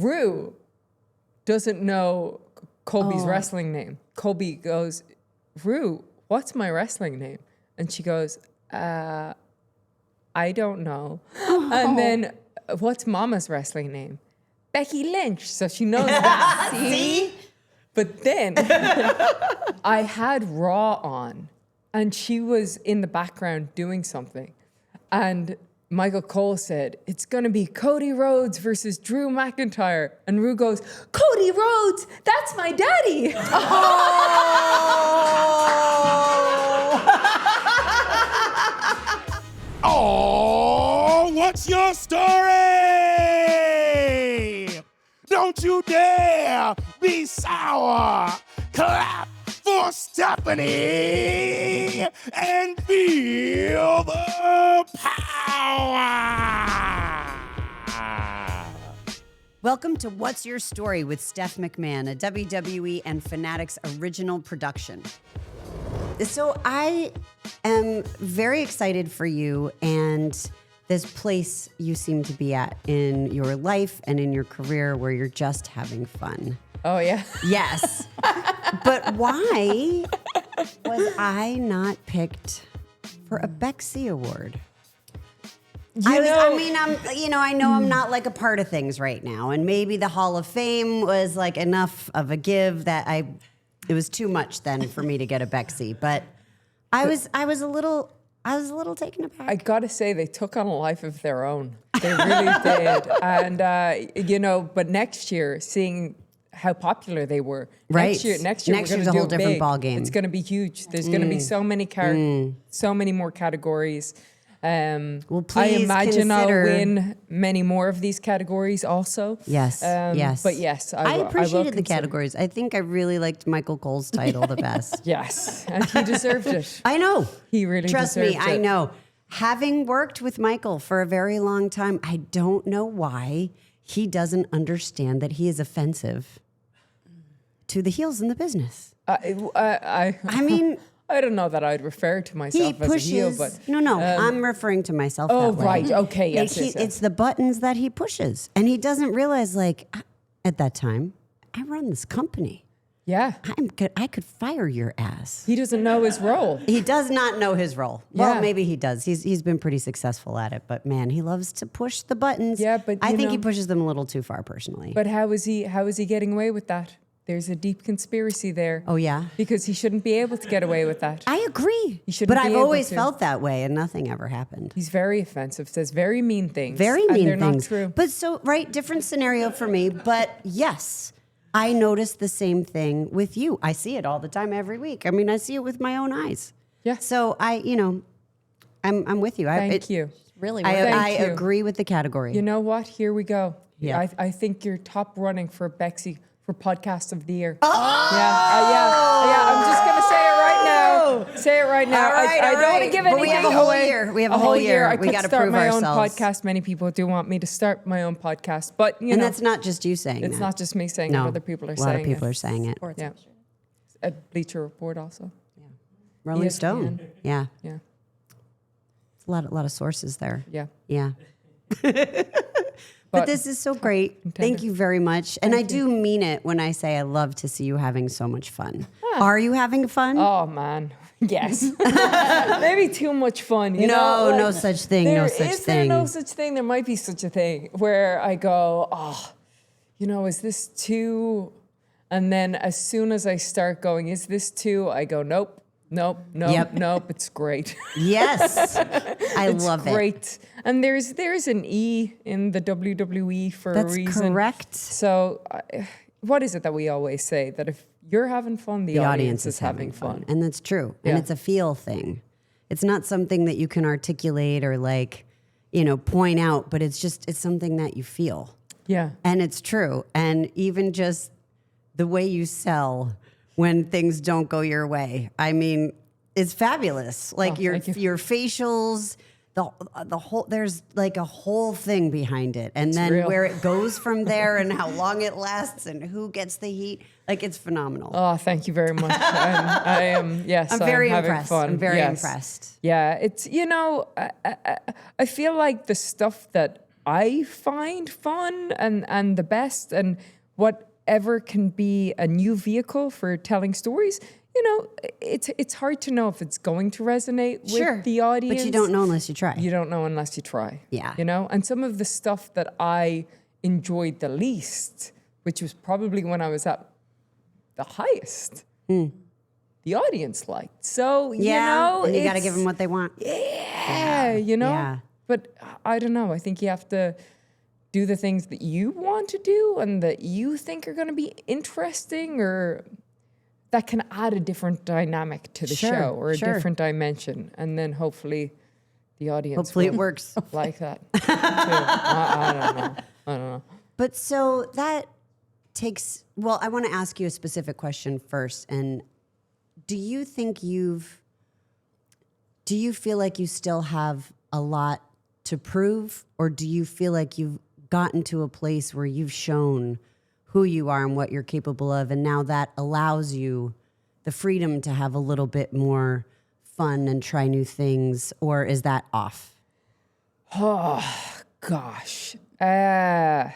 Rue doesn't know Colby's wrestling name. Colby goes, Rue, what's my wrestling name? And she goes, I don't know. And then, what's Mama's wrestling name? Becky Lynch. So she knows that. See? But then I had Raw on, and she was in the background doing something. And Michael Cole said, it's going to be Cody Rhodes versus Drew McIntyre. And Rue goes, Cody Rhodes, that's my daddy. Oh, what's your story? Don't you dare be sour. Clap for Stephanie and feel the power. Welcome to What's Your Story with Steph McMahon, a WWE and Fanatics original production. So I am very excited for you and this place you seem to be at in your life and in your career where you're just having fun. Oh, yeah. Yes. But why was I not picked for a Bexy Award? I know I'm not like a part of things right now, and maybe the Hall of Fame was like enough of a give that it was too much then for me to get a Bexy. But I was a little taken aback. I got to say, they took on a life of their own. They really did. And, but next year, seeing how popular they were. Right. Next year we're year's gonna a do whole it different big. ball game. It's going to be huge. There's going to be so many so many more categories. Well, I please imagine consider- I'll win many more of these categories also. Yes, yes. But yes, I will appreciated the consider. categories. I think I really liked Michael Cole's title the best. Yes, and he deserved it. I know. He really Trust me, deserved I it. know. Having worked with Michael for a very long time, I don't know why he doesn't understand that he is offensive to the heels in the business. I mean, I don't know that I'd refer to he myself as pushes. a heel, but no, I'm referring to myself. oh that way. right, okay, yes, Like yes, yes. It's the buttons that he pushes, and he doesn't realize. Like at that time, I run this company. Yeah, I could fire your ass. he doesn't know his role. He does not know his role. Well, Yeah. maybe he does. He's been pretty successful at it, but man, he loves to push the buttons. Yeah, but I you think he know- pushes them a little too far personally. But how is he getting away with that? There's a deep conspiracy there. Oh yeah, Because he shouldn't be able to get away with that. I agree. He shouldn't but be I've able always to. felt that way, and nothing ever happened. He's very offensive, says very mean things. Very and mean they're things. not true. But so right, different scenario for me. But yes, I noticed the same thing with you. I see it all the time, every week. I mean, I see it with my own eyes. Yeah. So I'm with you. Thank you. Really? I Thank you. agree with the category. You know what? Here we go. Yeah. I think you're top running for Bexy for Podcast of the Year. Oh! Yeah. I'm just going to say it right now. Say it right now. All right, I all don't want to right. give But anything we have a whole away. year. We have a whole year. I We could gotta start prove my ourselves. own podcast. Many people do want me to start my own podcast. But, you And know, that's not just you saying it's that. not just me saying No, it. Other people are a lot saying of people it. are saying it. Yeah. A Bleacher Report also. Rolling ESPN. Stone. Yeah. Yeah. It's a lot of sources there. Yeah. Yeah. But this is so great. Thank you very much. And I do mean it when I say I love to see you having so much fun. Are you having fun? Oh man, yes. Maybe too much fun. You know? No, Like, no such thing. No there- such is there thing. no such thing? There might be such a thing where I go, oh, is this too? And then as soon as I start going, is this too? I go, nope. Yep. Nope. It's great. Yes. I It's love it. great. And there's an E in the WWE for That's a reason. correct. So what is it that we always say? That if you're having fun, the audience is having fun. And that's true. And Yeah. it's a feel thing. It's not something that you can articulate or point out, but it's something that you feel. Yeah. And it's true. And even just the way you sell when things don't go your way, I mean, it's fabulous. Like thank you. your facials, the whole, there's like a whole thing behind it. And then real. where it goes from there and how long it lasts and who gets the heat, like it's phenomenal. Oh, thank you very much. I am, yes, I'm very having impressed. fun. I'm very Yes. impressed. Yeah, it's, I feel like the stuff that I find fun and the best, and whatever can be a new vehicle for telling stories. You know, it's hard to know if it's going to resonate with the audience. But you don't know unless you try. You don't know unless you try. Yeah. You know, and some of the stuff that I enjoyed the least, which was probably when I was at the highest, the audience liked. So, you know, and you got to give them what they want. Yeah, you know. Yeah. But I don't know. I think you have to do the things that you want to do and that you think are going to be interesting or that can add a different dynamic to the show or a different dimension. And then hopefully the audience Hopefully it will works. like that too. I don't know. But so that takes, well, I want to ask you a specific question first. And do you feel like you still have a lot to prove, or do you feel like you've gotten to a place where you've shown who you are and what you're capable of, and now that allows you the freedom to have a little bit more fun and try new things, or is that off? Oh, gosh. I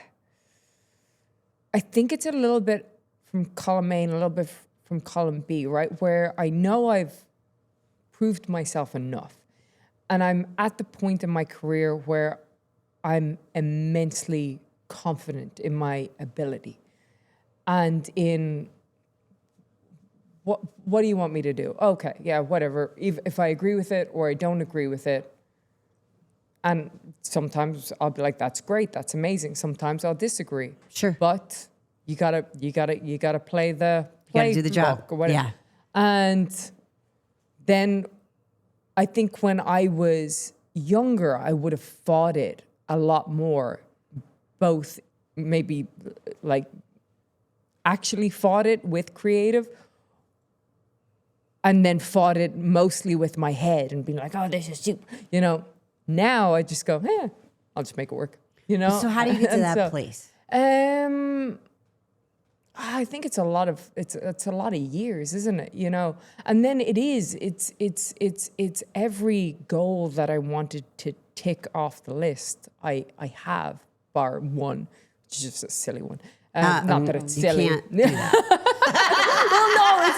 think it's a little bit from column A and a little bit from column B, right? Where I know I've proved myself enough. And I'm at the point in my career where I'm immensely confident in my ability and in what do you want me to do? Okay, yeah, whatever. If I agree with it or I don't agree with it, and sometimes I'll be like, that's great, that's amazing. Sometimes I'll disagree. Sure. But you gotta play the gotta do the job. book or whatever. Yeah. And then I think when I was younger, I would have fought it a lot more, both maybe like actually fought it with creative and then fought it mostly with my head and being like, oh, this is you. You know, now I just go, I'll just make it work. You know? So how do you get to And that place? I think it's a lot of years, isn't it? You know, and then it's every goal that I wanted to tick off the list. I have, bar one, which is just a silly one. Not that it's silly. You can't do that. Well, no, it's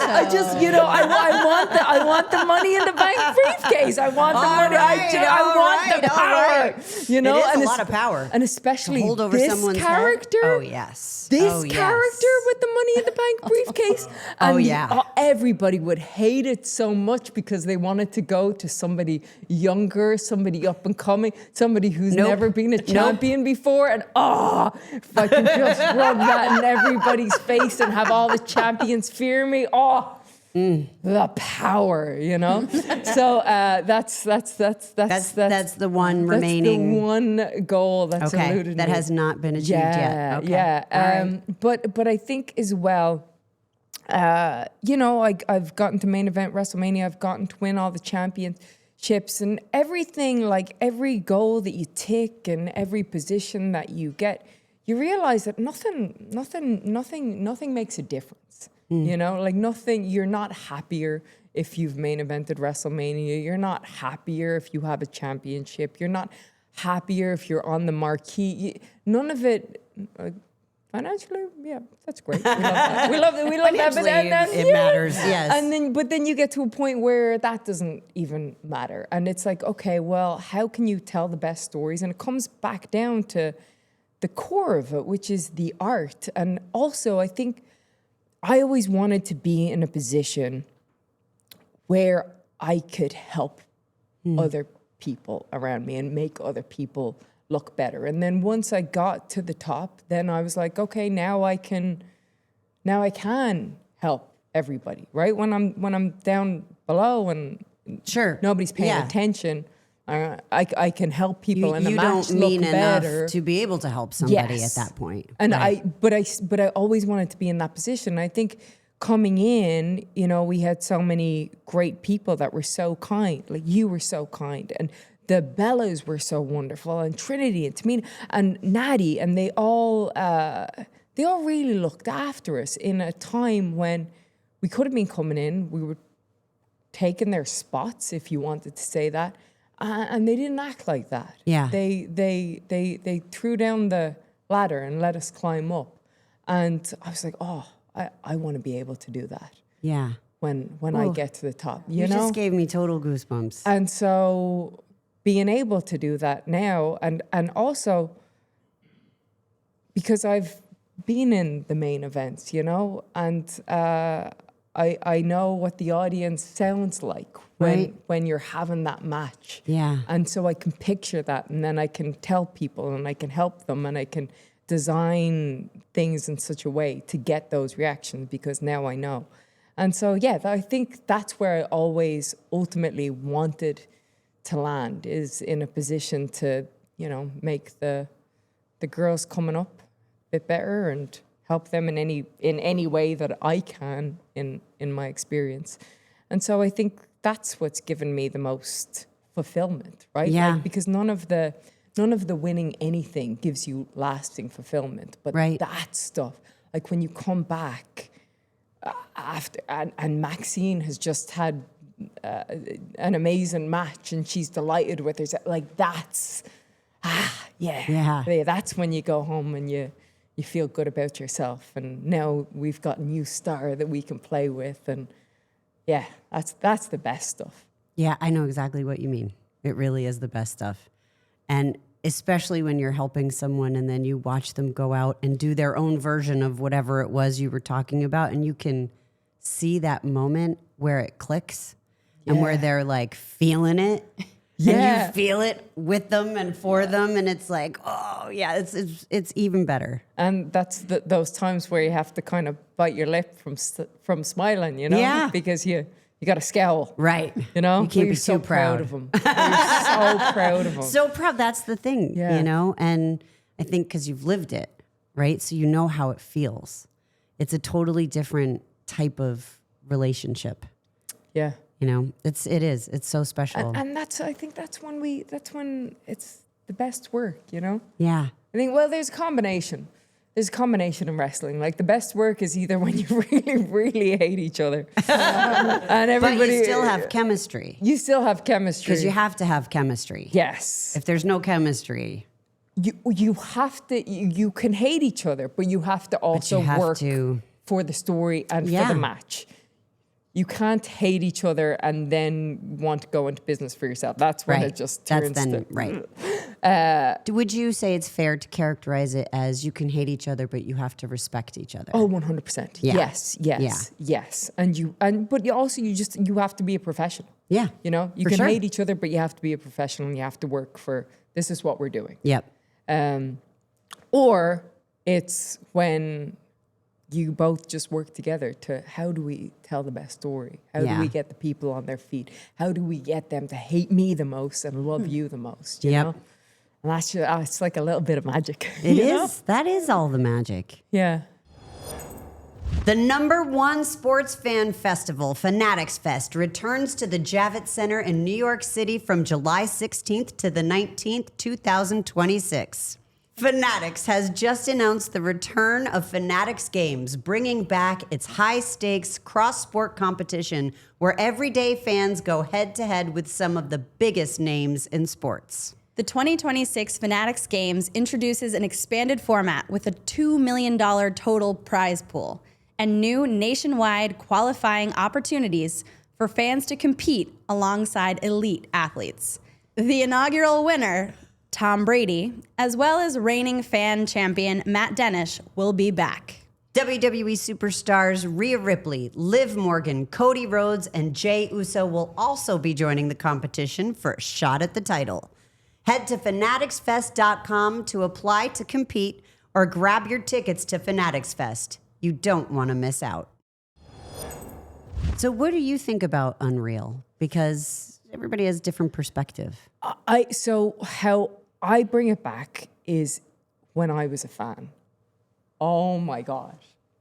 I just, you know, I want the money in the bank briefcase. I want the money. I want the power. You know, it is a lot of power. and especially to hold over this someone's character. head. Oh yes. This Oh, yes. character with the money in the bank briefcase. Oh, And yeah. everybody would hate it so much because they wanted to go to somebody younger, somebody up and coming, somebody who's Nope. never been a champion before. And if I can just rub that in everybody's face and have all the champions fear me. The power, you know. So that's the one remaining. the one goal that's Okay, eluded that me. has not been achieved yet. Okay. Yeah. All right. But I think as well, you know, I've gotten to main event WrestleMania. I've gotten to win all the championships and everything. Like every goal that you tick and every position that you get, you realize that nothing makes a difference. You know, like nothing. You're not happier if you've main evented WrestleMania. You're not happier if you have a championship. You're not happier if you're on the marquee. None of it. Financially, yeah, that's great. We love that. We love that. But Financially, it matters, yes. And then you get to a point where that doesn't even matter, and it's like, okay, well, how can you tell the best stories? And it comes back down to the core of it, which is the art. And also, I think I always wanted to be in a position where I could help other people around me and make other people look better. And then once I got to the top, then I was like, okay, now I can help everybody, right? When I'm down below and Sure. nobody's paying Yeah. attention, I can help people and the You match don't mean look enough better. to be able to help somebody Yes. at that point. And right? but I always wanted to be in that position. I think coming in, you know, we had so many great people that were so kind. Like you were so kind, and the Bellas were so wonderful, and Trinity and Tamina and Natty, and they all really looked after us in a time when we could have been coming in. We were taking their spots, if you wanted to say that. And they didn't act like that. Yeah. They threw down the ladder and let us climb up. And I was like, oh, I want to be able to do that Yeah. when I get to the top. You You know? just gave me total goosebumps. And so being able to do that now, and also because I've been in the main events, you know, and I know what the audience sounds like Right. when you're having that match. Yeah. And so I can picture that, and then I can tell people, and I can help them, and I can design things in such a way to get those reactions because now I know. And so, yeah, I think that's where I always ultimately wanted to land, is in a position to, you know, make the girls coming up a bit better and help them in any way that I can in my experience. And so I think that's what's given me the most fulfillment, right? Yeah. Like, because none of the winning anything gives you lasting fulfillment, but Right. that stuff, like when you come back after, and Maxine has just had an amazing match and she's delighted with herself, like that's, Yeah. that's when you go home and you feel good about yourself. And now we've got a new star that we can play with, and yeah, that's the best stuff. Yeah, I know exactly what you mean. It really is the best stuff. And especially when you're helping someone and then you watch them go out and do their own version of whatever it was you were talking about, and you can see that moment where it clicks and where Yeah. they're like feeling it. Yeah. And you feel it with them and for them, and it's like, oh yeah, it's even better. And that's those times where you have to kind of bite your lip from smiling, you know, Yeah. because you got to scowl, Right. you know. You can't But be you're so too proud. of them. You're so proud of them. So proud. That's the thing, Yeah. you know? And I think because you've lived it, right? So you know how it feels. It's a totally different type of relationship, Yeah. you know? It is. It's so special. And I think that's when it's the best work, you know. Yeah. I think, well, there's a combination. There's a combination in wrestling. Like the best work is either when you really, really hate each other, and But everybody you still have chemistry you still have chemistry. because you have to have chemistry. Yes, If there's no chemistry, you have to. You can hate each other, but you have to also have work to- for the story and Yeah. for the match. You can't hate each other and then want to go into business for yourself. That's when right? it just That's turns then, to right. Would you say it's fair to characterize it as you can hate each other, but you have to respect each other? Oh, 100%. Yeah. Yes, yes. But you have to be a professional. Yeah. You know, you For can sure. hate each other, but you have to be a professional and you have to work for, this is what we're doing. Yep. Or it's when you both just work together to, how do we tell the best story? How Yeah. do we get the people on their feet? How do we get them to hate me the most and love you the most? You Yep. know? And that's just, it's like a little bit of magic. It you is. know? That is all the magic. Yeah. The #1 sports fan festival, Fanatics Fest, returns to the Javits Center in New York City from July 16th to the 19th, 2026. Fanatics has just announced the return of Fanatics Games, bringing back its high-stakes cross-sport competition where everyday fans go head-to-head with some of the biggest names in sports. The 2026 Fanatics Games introduces an expanded format with a $2 million total prize pool and new nationwide qualifying opportunities for fans to compete alongside elite athletes. The inaugural winner, Tom Brady, as well as reigning fan champion Matt Denish, will be back. WWE superstars Rhea Ripley, Liv Morgan, Cody Rhodes, and Jey Uso will also be joining the competition for a shot at the title. Head to fanaticsfest.com to apply to compete or grab your tickets to Fanatics Fest. You don't want to miss out. So what do you think about Unreal? Because everybody has different perspective. So how I bring it back is when I was a fan. Oh my gosh.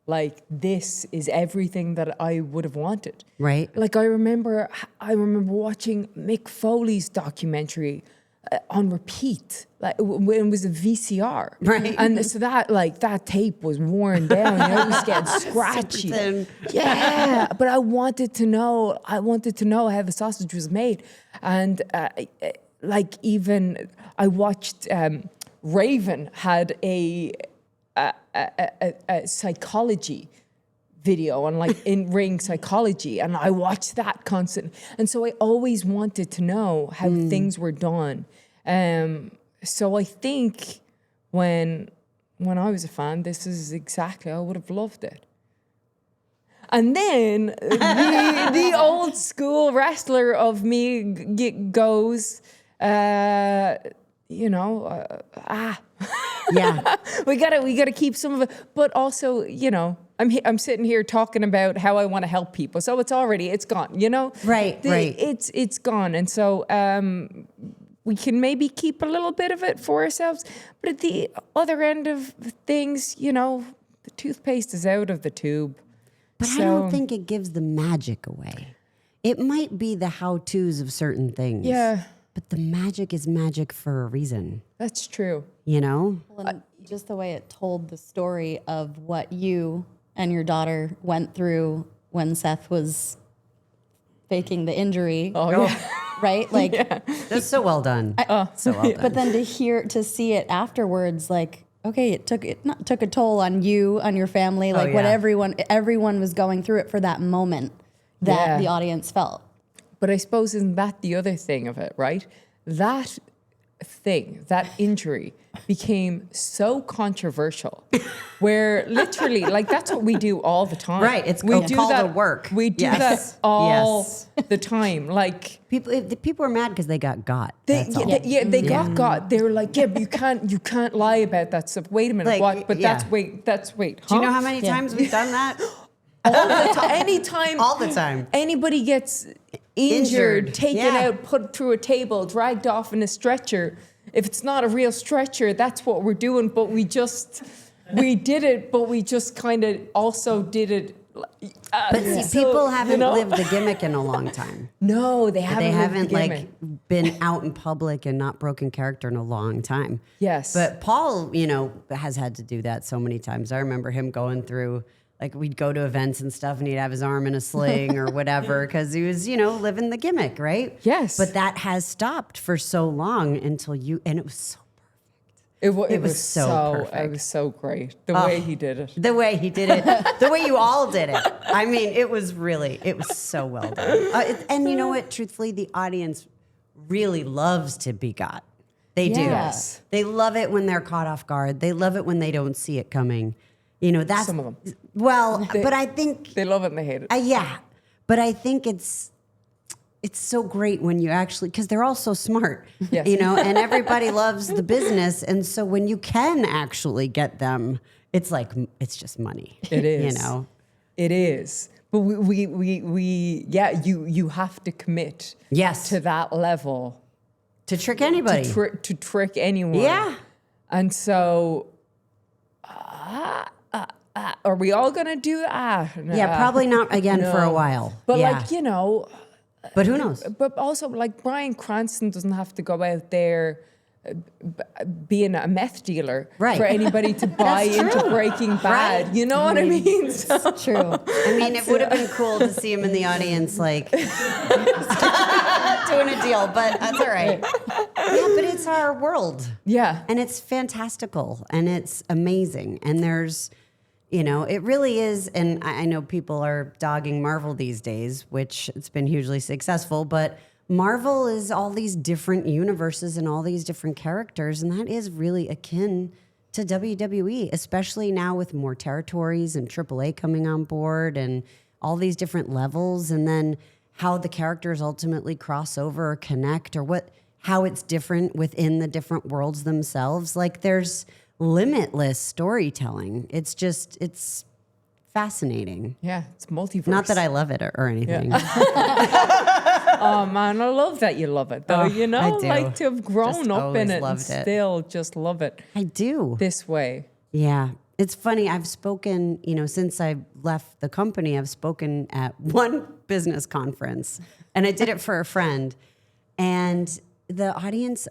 Like, this is everything that I would have wanted. Right. Like, I remember watching Mick Foley's documentary on repeat, like when it was a VCR. Right. And so that tape was worn down, you know, it was getting scratchy. thin. Yeah. But I wanted to know how the sausage was made. And like even I watched Raven had a psychology video on like in ring psychology, and I watched that constantly, and so I always wanted to know how things were done. So I think when I was a fan, this is exactly, I would have loved it. And then the old school wrestler of me goes, Yeah. we gotta keep some of it. But also, I'm sitting here talking about how I want to help people, so it's gone. Right. It's gone, and so we can maybe keep a little bit of it for ourselves. But at the other end of things, the toothpaste is out of the tube. But I don't think it gives the magic away. It might be the how-tos of certain things. Yeah, But the magic is magic for a reason, that's true. Well, and just the way it told the story of what you and your daughter went through when Seth was faking the injury. Oh yeah. Right? Like, That's so well done. So well done. but then to see it afterwards, like, okay, it took a toll on you, on your family, like what yeah. everyone was going through it for that moment that Yeah. the audience felt. But I suppose isn't that the other thing of it, right? That injury became so controversial where literally, like, that's what we do all the time. Right, it's we called a work. We do Yes. that all Yes. the time. Like, People are mad because they got got. they That's all. they got. They were like, yeah, but you can't lie about that stuff. Wait a minute, Like, what? But yeah. that's wait. Do you know how many times we've done that? all the time? Anytime, All the time. anybody gets injured, Injured, taken yeah. out, put through a table, dragged off in a stretcher. If it's not a real stretcher, that's what we're doing. But we did it, but we just kind of also did it. But see, people haven't lived the gimmick in a long time. No, they haven't. They lived the haven't gimmick. been out in public and not broken character in a long time. Yes. But Paul, has had to do that so many times. I remember him going through, like, we'd go to events and stuff and he'd have his arm in a sling or whatever because he was, living the gimmick, right? Yes. But that has stopped for so long until and it was so It was was so perfect. It was so great the way he did it. the way he did it, the way you all did it. I mean, it was so well done. And you know what? Truthfully, the audience really loves to be got. They do. Yes. They love it when they're caught off guard. They love it when they don't see it coming. That's Some of them. Well, but I think They love it and they hate it. yeah, but I think it's so great when you actually, because they're all so smart, Yes. and everybody loves the business. And so when you can actually get them, it's like, it's just money. It is. It is. But you have to commit Yes. to that level To trick anybody. to trick anyone. Yeah. And so, are we all going to do that? Yeah, probably not again for a No. while. But yeah. But who knows? But also, like, Bryan Cranston doesn't have to go out there being a meth dealer Right. for anybody to buy into Breaking Bad. Right. You know what I mean? So, True. I mean, it would have been cool to see him in the audience, like, doing a deal, but that's all right. Yeah, but it's our world. yeah. And it's fantastical and it's amazing. And there's, it really is. And I know people are dogging Marvel these days, which it's been hugely successful, but Marvel is all these different universes and all these different characters. And that is really akin to WWE, especially now with more territories and AAA coming on board and all these different levels. And then how the characters ultimately cross over or connect or how it's different within the different worlds themselves. Like there's limitless storytelling. It's fascinating. Yeah, it's multiverse. Not that I love it or anything. Oh man, I love that you love it though. Oh, I do. Like to have grown Just up always in it and loved it. still just love it I do. this way. Yeah. It's funny. I've spoken, since I left the company, I've spoken at one business conference and I did it for a friend. And the audience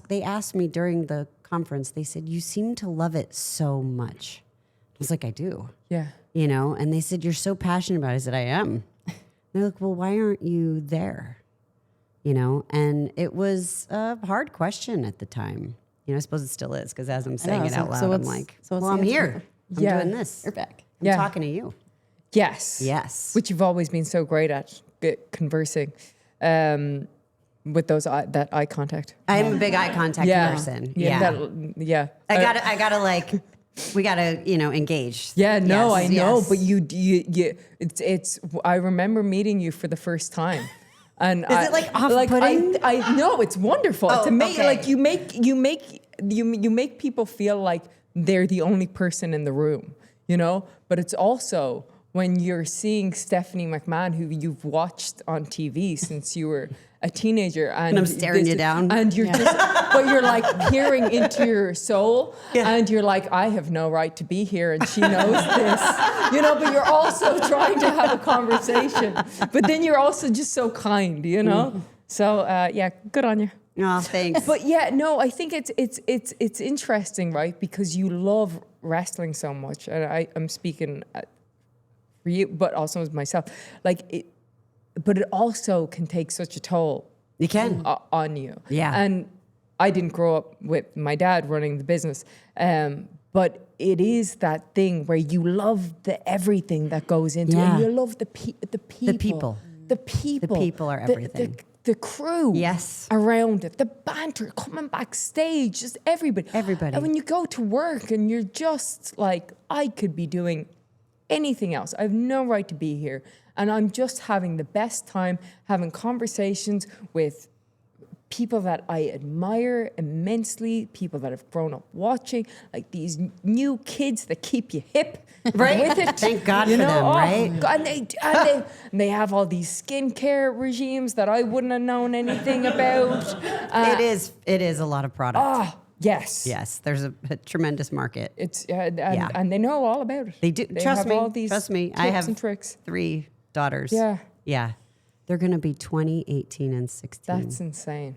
they asked me during the conference, they said, "You seem to love it so much." I was like, "I do." Yeah. And they said, "You're so passionate about it." I said, "I am." They're like, "Well, why aren't you there?" you know, and it was a hard question at the time. You know, I suppose it still is because as I'm saying know, it so- out loud, so I'm what's- like, so what's well, the I'm answer? here. I'm Yeah. doing this. You're back. I'm Yeah. talking to you. Yes. Yes. Which you've always been so great at conversing with those that eye contact. I'm a big eye contact person. Yeah. Yeah. I gotta like, we gotta, you know, engage. Yeah, no, Yes, I know, yes. but you, it's. I remember meeting you for the first time, and Is it, like, off-putting? I know it's wonderful. It's Oh, amazing. okay. Like you make people feel like they're the only person in the room, you know. But it's also when you're seeing Stephanie McMahon, who you've watched on TV since you were a teenager, and I'm staring you down. and you're just, but you're like peering into your soul, and you're like, I have no right to be here, and she knows this, you know. But you're also trying to have a conversation, but then you're also just so kind, you know. So yeah, good on you. Oh, thanks. But yeah, no, I think it's interesting, right? Because you love wrestling so much, and I'm speaking for you, but also as myself, like it. But it also can take such a toll You can. on you. Yeah. And I didn't grow up with my dad running the business, but it is that thing where you love the everything that goes into it. Yeah. And you love the people. The people. The people. The people are everything. The crew. Yes. Around it. The banter, coming backstage, just everybody. Everybody. And when you go to work and you're just like, I could be doing anything else. I have no right to be here. And I'm just having the best time having conversations with people that I admire immensely, people that have grown up watching, like these new kids that keep you hip Right. with it. Thank God you for know? them, Oh, right? God, and they have all these skincare regimes that I wouldn't have known anything about. It is a lot of product. Oh, yes. Yes, there's a tremendous market. It's Yeah. and they know all about it. They do. Trust have me. all these Trust me. tips I have and tricks. 3 daughters. Yeah. Yeah. They're going to be 20, 18, and 16 That's insane.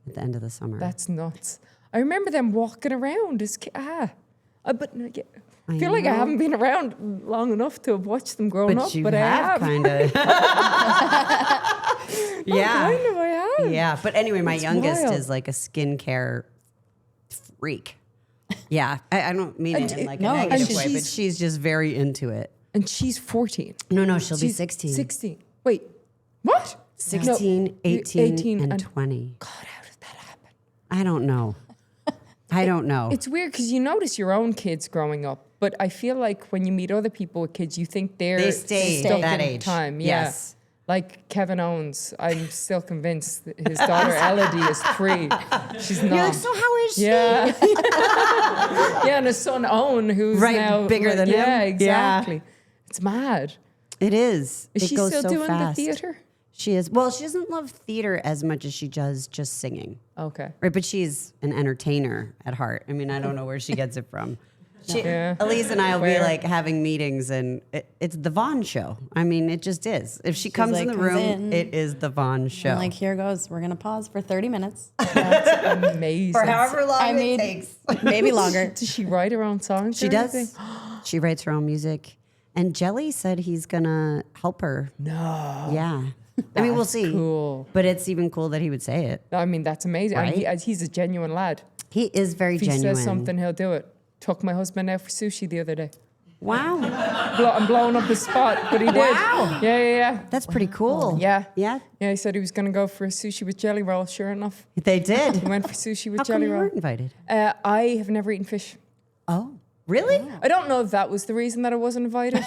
at the end of the summer. That's nuts. I remember them walking around as but yeah, I feel I like I know. haven't been around long enough to have watched them growing up. you But I have. kind of. yeah. Kind of, I have. Yeah. But anyway, my It's youngest wild. is like a skincare freak. Yeah. I don't mean it in like no, a and negative way, but she's- she's just very into it. And she's 14. No, she'll be She's 16. 16. Wait, what? 16, No, 18, and 20. God, how did that happen? I don't know. I don't know. It's weird because you notice your own kids growing up, but I feel like when you meet other people with kids, you think They stay stuck that in age. time. Yeah. Yes. Like Kevin Owens, I'm still convinced that his daughter Elodie is 3. She's not. You're like, so how is she? Yeah. Yeah, and his son Owen, who's Right, now bigger than him. Yeah, Yeah. exactly. It's mad. It is. Is It she goes still so doing fast. the theater? She is. Well, she doesn't love theater as much as she does just singing. Okay. Right, but she's an entertainer at heart. I mean, I don't know where she gets it from. Yeah. Elise and I will be Where? like having meetings, and it's the Vaughn show. I mean, it just is. If she comes in like, the comes room, in. it is the Vaughn show. I'm like, here goes. We're gonna pause for 30 minutes, That's amazing. long I mean, maybe longer. Does she write her own songs? She or does. anything? She writes her own music, and Jelly said he's gonna help her. No. Yeah, I mean, we'll see. Cool. But it's even cool that he would say it. I mean, that's amazing. And Right? he's a genuine lad. He is very If he genuine. says something, he'll do it. Took my husband out for sushi the other day. Wow, I'm blowing up his spot, but he did. Wow. Yeah. that's pretty cool. Yeah. Yeah, Yeah, he said he was going to go for a sushi with jelly roll. Sure enough, they did. he went for sushi with How come jelly you roll. weren't invited? I have never eaten fish. Oh, really? I don't know if that was the reason that I wasn't invited.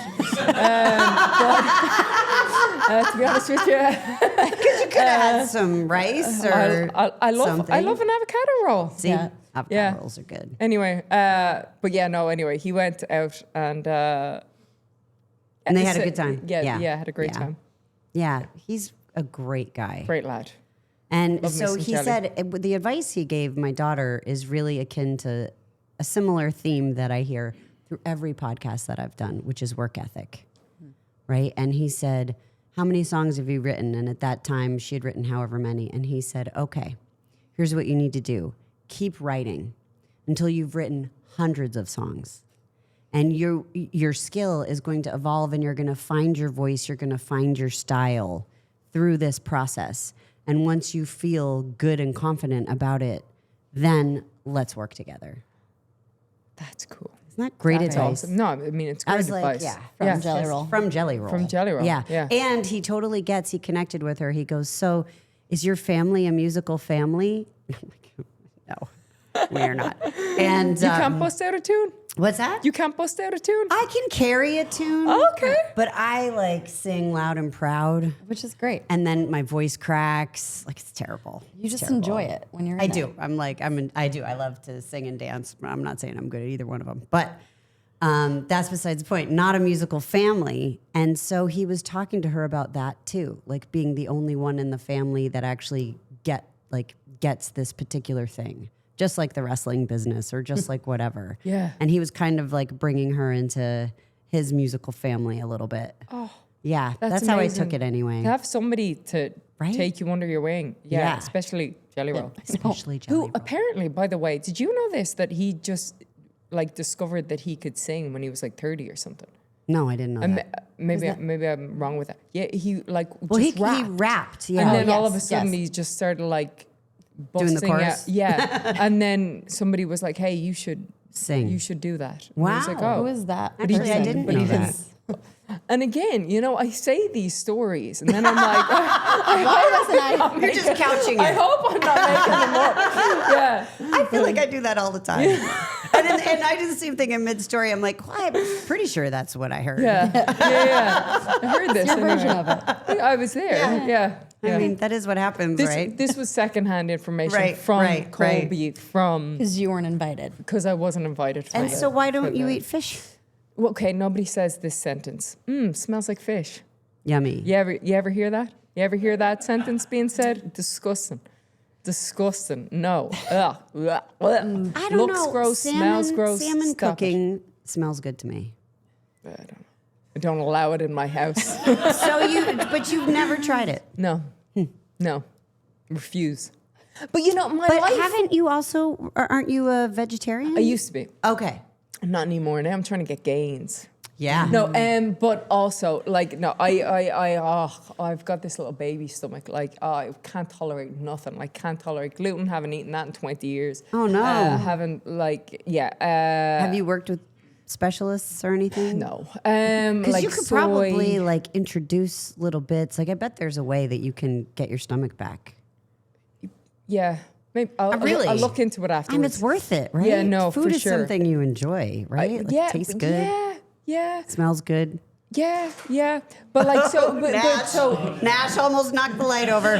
To be honest with you, Because you could have had some rice or I love something. I love an avocado roll. See, Yeah. avocado Yeah. rolls are good. Anyway, but yeah, no. Anyway, he went out and they had a good time. Yeah, Yeah. had a great Yeah. time. Yeah, he's a great guy. Great lad. And Love me so some he jelly. said the advice he gave my daughter is really akin to a similar theme that I hear through every podcast that I've done, which is work ethic. Right? And he said, "How many songs have you written?" And at that time, she had written however many. And he said, "Okay, here's what you need to do. Keep writing until you've written hundreds of songs. And your skill is going to evolve, and you're going to find your voice. You're going to find your style through this process. And once you feel good and confident about it, then let's work together. That's cool. Isn't that great That's advice? awesome. No, I mean, it's I great was advice. like, From Jelly Roll. From Jelly Roll. From Jelly Roll, yeah. And he connected with her. He goes, so is your family a musical family? I'm like, no, we are not. And You can't bust out a tune? what's that? You can't bust out a tune? I can carry a tune. Okay. But I like sing loud and proud. Which is great. And then my voice cracks. Like it's terrible. You It's just terrible. enjoy it when you're in I it. do. I do. I love to sing and dance. I'm not saying I'm good at either one of them, but that's besides the point. Not a musical family. And so he was talking to her about that too, like being the only one in the family that actually gets this particular thing, just like the wrestling business or just like whatever. Yeah. And he was kind of like bringing her into his musical family a little bit. Oh, yeah. That's how I took amazing. it anyway. To have somebody to Right? take you under your wing. Yeah, Yeah. especially Jelly Roll. Especially Jelly Who Roll. apparently, by the way, did you know this, that he just like discovered that he could sing when he was like 30 or something? No, I didn't know that. Maybe I'm wrong with that. Yeah, he like Well, he just rapped. Yeah. and then all of a yes, sudden yes. he just started like Doing the busting chorus? out. Yeah, and then somebody was like, "Hey, you should Sing. You should do that." And I was like, Wow. "Oh, Who is that? Actually, I person? didn't but know he that. And again, you know, I say these stories, and then I'm like, Why wasn't I? You're just couching I it. hope I'm not making them up. Yeah. I feel like I do that all the time. and I do the same thing in mid-story. I'm like, well, I'm pretty sure that's what I heard. Yeah. I heard this. Your version anyway. of it. I was there. Yeah. I mean, that is what happens, This, right? this was secondhand information Right, from right, Colby Because you weren't invited. because I wasn't invited. For And the- so why don't for you the- eat fish? Well, okay, nobody says this sentence. Smells like fish. Yummy. You ever hear that? You ever hear that sentence being said? Disgusting. Disgusting. No. Ugh. Ugh. Ugh. I don't Looks know. gross. Smells gross. Salmon Stop it. cooking smells good to me. I don't allow it in my house. But you've never tried it. No. No. Refuse. But you know, my But life. haven't you also, aren't you a vegetarian? I used to be. Okay. Not anymore. Now I'm trying to get gains. Yeah. No, but also like no, I've got this little baby stomach. Like I can't tolerate nothing. Like can't tolerate gluten. Haven't eaten that in 20 years. Oh, no. Haven't like yeah. Have you worked with specialists or anything? No. Because Like you could soy- probably like introduce little bits. Like I bet there's a way that you can get your stomach back. Yeah. Maybe I'll Really? I'll look into it afterwards. I mean, it's worth it, right? Yeah, no, Food for is sure. something you enjoy, right? Like, yeah. tastes good, Yeah. smells good. Yeah. But like so. But so. Nash almost knocked the light over.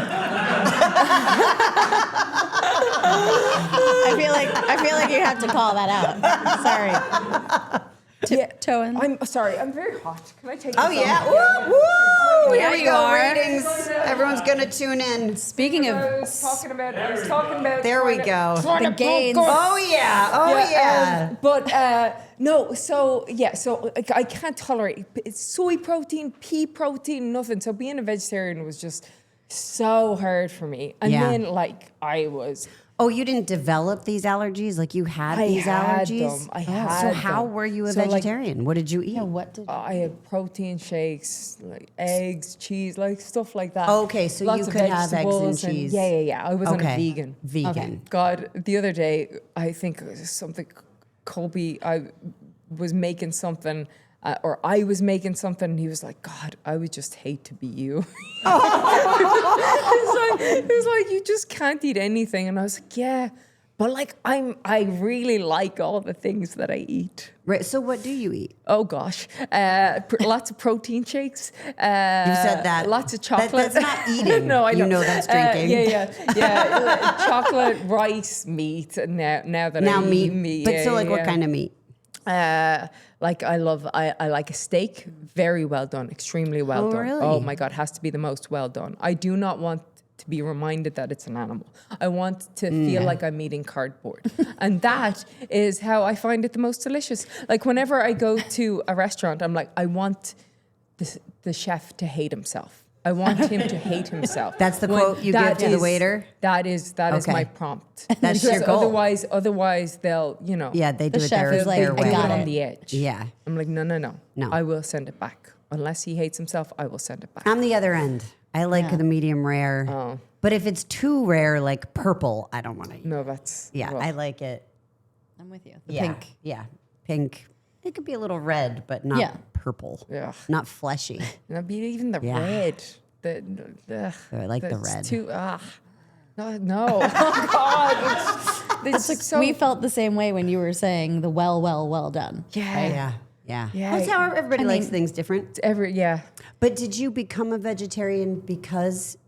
I feel like you have to call that out. Sorry. Tiptoeing. I'm sorry. I'm very hot. Can I take? Oh this yeah, off? woo, woo! There Here we you go. are. Ratings. Everyone's gonna tune in. Speaking I of was talking about. There we trying to- go. trying The to gains. focus. Oh yeah. Oh yeah. But no, so yeah, so like, I can't tolerate soy protein, pea protein, nothing. So being a vegetarian was just so hard for me. And Yeah. then like I was, Oh, you didn't develop these allergies? Like you had I these had allergies? them. I So had how them. were you a So, like, vegetarian? What did you eat? what did I had protein shakes, like eggs, cheese, like stuff like that. Okay, so Lots you of could have eggs and vegetables cheese. Yeah. I wasn't Okay. a vegan. Vegan. God, the other day, I think it was something, Colby, I was making something, or I was making something, and he was like, God, I would just hate to be you. It was like, you just can't eat anything. And I was like, yeah, but like, I really like all the things that I eat. Right. So what do you eat? Oh gosh, lots of protein shakes. You said that. Lots of chocolate. That's not eating. No, I know. You know that's drinking. Yeah. Chocolate, rice, meat. Now that Now I meat. eat meat. But so like what kind of meat? Like I like a steak, very well done, extremely well Oh, done. really? Oh my God, has to be the most well done. I do not want to be reminded that it's an animal. I want to feel like I'm eating cardboard. And that is how I find it the most delicious. Like whenever I go to a restaurant, I'm like, I want the chef to hate himself. I want him to hate himself. That's the quote you give to the waiter? That is Okay. my prompt. That's Because your goal. Otherwise they'll, Yeah, they do The it chef their, is like, their I way. got it on it. the edge. Yeah. I'm like, no. No. I will send it back. Unless he hates himself, I will send it back. I'm the other end. I like the medium rare. Oh. But if it's too rare, like purple, I don't want to eat. No, that's Yeah, well, I like it. I'm with you. The Yeah, pink. Yeah, pink. It could be a little red, but not Yeah. purple. Yeah. Not fleshy. no, but even the Yeah. red. I like the that's red. Too no. Oh God. It's like so. We felt the same way when you were saying the well done. yeah. Yeah. Yeah. That's how everybody likes things different. Yeah. But did you become a vegetarian because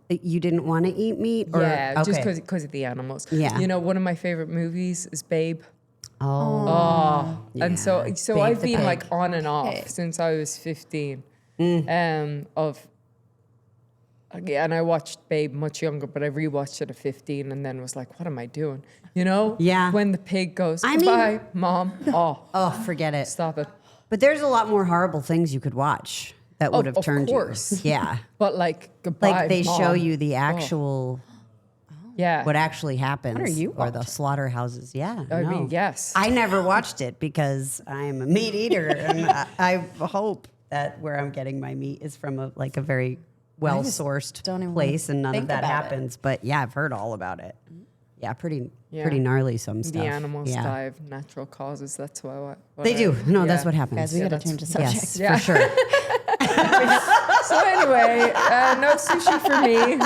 you didn't want to eat meat? Or? Yeah, just Okay. because of the animals. Yeah. You know, one of my favorite movies is Babe. Oh. And so Yeah. I've Babe the been like pig. on and off since I was 15. And I watched Babe much younger, but I rewatched it at 15 and then was like, what am I doing? You know? Yeah. When the pig goes, I mean- goodbye, Mom. Oh, Oh, forget it. stop it. But there's a lot more horrible things you could watch that would have of turned course. you. Yeah. But like, goodbye, Like they show Mom. you the actual, Yeah. what actually happens. are you Or the slaughterhouses. Yeah. I no. mean, yes. I never watched it because I'm a meat eater. And I hope that where I'm getting my meat is from a very well sourced don't even place and none of think that about it. happens. But yeah, I've heard all about it. Yeah, pretty Yeah. gnarly some stuff. The animals yeah. die of natural causes. That's what They do. No, that's yeah. what happens. Guys, we got to change the subject. Yes, Yeah. for sure. So anyway, no sushi for me.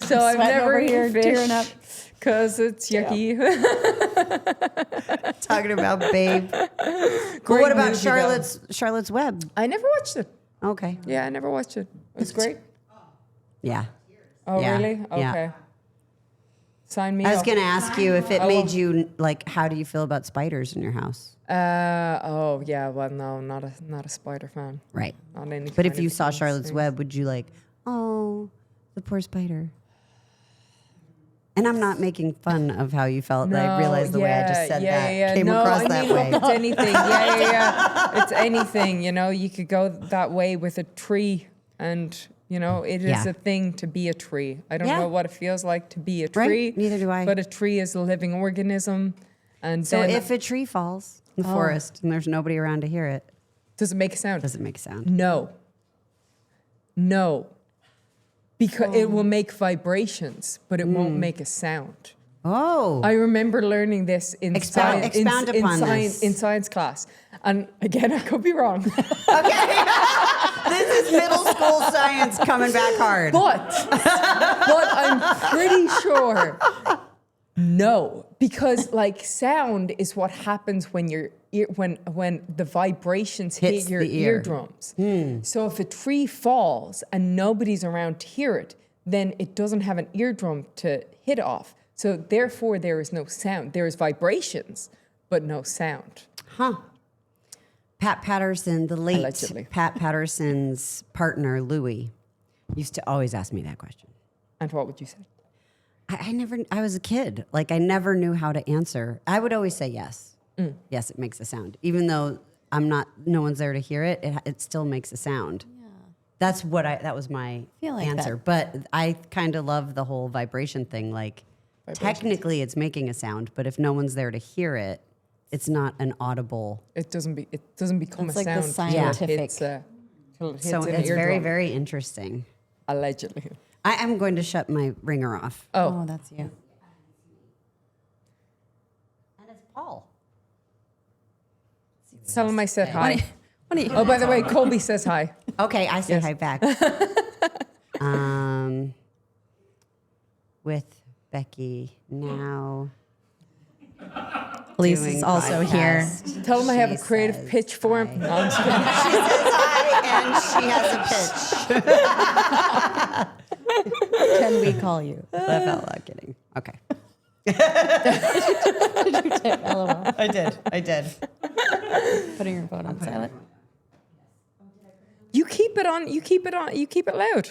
So I've Sweating never over here, eaten tearing up. fish because it's yucky. Talking about Babe. But Great what about movie, though. Charlotte's Web? I never watched it. Okay. Yeah, I never watched it. It was great. Yeah. Oh, Yeah, really? yeah. Okay. Sign me I was up. going to ask you if it made you like, how do you feel about spiders in your house? Oh yeah. Well, no, not a spider fan. Right. Not any. But kind if you of saw things. Charlotte's Web, would you like, oh, the poor spider? And I'm not making fun of how you felt. I realized the way I just said that came no, across I that mean, way. Look, it's anything. Yeah. It's anything. You know, you could go that way with a tree, and you know, it is Yeah. a thing to be a tree. I don't Yeah. know what it feels like to be a Right, tree. neither do I. But a tree is a living organism, and So then if a tree falls in the forest and there's nobody around to hear it, does it make a sound? does it make a sound? No. No. Because it will make vibrations, but it won't make a sound. Oh. I remember learning this in Expound- science, expound upon this. in science class. And again, I could be wrong. This is middle school science coming back hard. but I'm pretty sure no, because like sound is what happens when your when the vibrations Hits hit your the ear. eardrums. So if a tree falls and nobody's around to hear it, then it doesn't have an eardrum to hit off. So therefore there is no sound. There is vibrations, but no sound. Huh. Pat Patterson, the late Allegedly. Pat Patterson's partner, Louis, used to always ask me that question. And what would you say? I was a kid. Like, I never knew how to answer. I would always say yes. Yes, it makes a sound. Even though no one's there to hear it, it still makes a sound. Yeah. That was my feel like answer. But I kind of love the whole vibration thing. Like, technically it's making a sound, but if no one's there to hear it, it's not an audible. It doesn't become It's a like the sound till it scientific- hits, till it hits So an it's very, eardrum. very interesting. Allegedly. I am going to shut my ringer off. Oh, that's you. And it's Paul. Tell him I said hi. What do you? Oh, by the way, Colby says hi. Okay, I say Yes. hi back. With Becky now. Elise doing is also here. podcast. Tell him I have a She creative says pitch for him. hi. No, I'm just kidding. She says hi, and she has a pitch. Can we call you? Laugh out loud, kidding. Okay. LOL. I did. Putting your phone on silent. You keep it on. You keep it on. You keep it loud.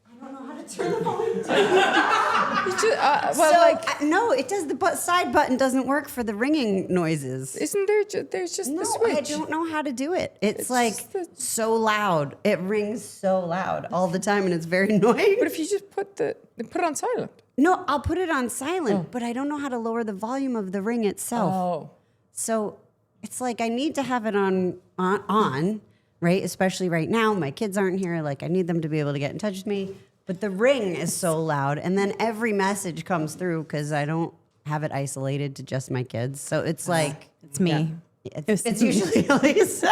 I don't know how to turn the volume. You just, well, No, it does. The side button doesn't work for the ringing noises. isn't there? There's just No, the switch. I don't know how to do it. It's It's like just the- so loud. It rings so loud all the time, and it's very annoying. But if you just put it on silent. No, I'll put it on silent, but I don't know how to lower the volume of the ring itself. Oh, So it's like I need to have it on, right? Especially right now, my kids aren't here. Like, I need them to be able to get in touch with me. But the ring is so loud. And then every message comes through because I don't have it isolated to just my kids. So it's like, It's me. it's usually Elise.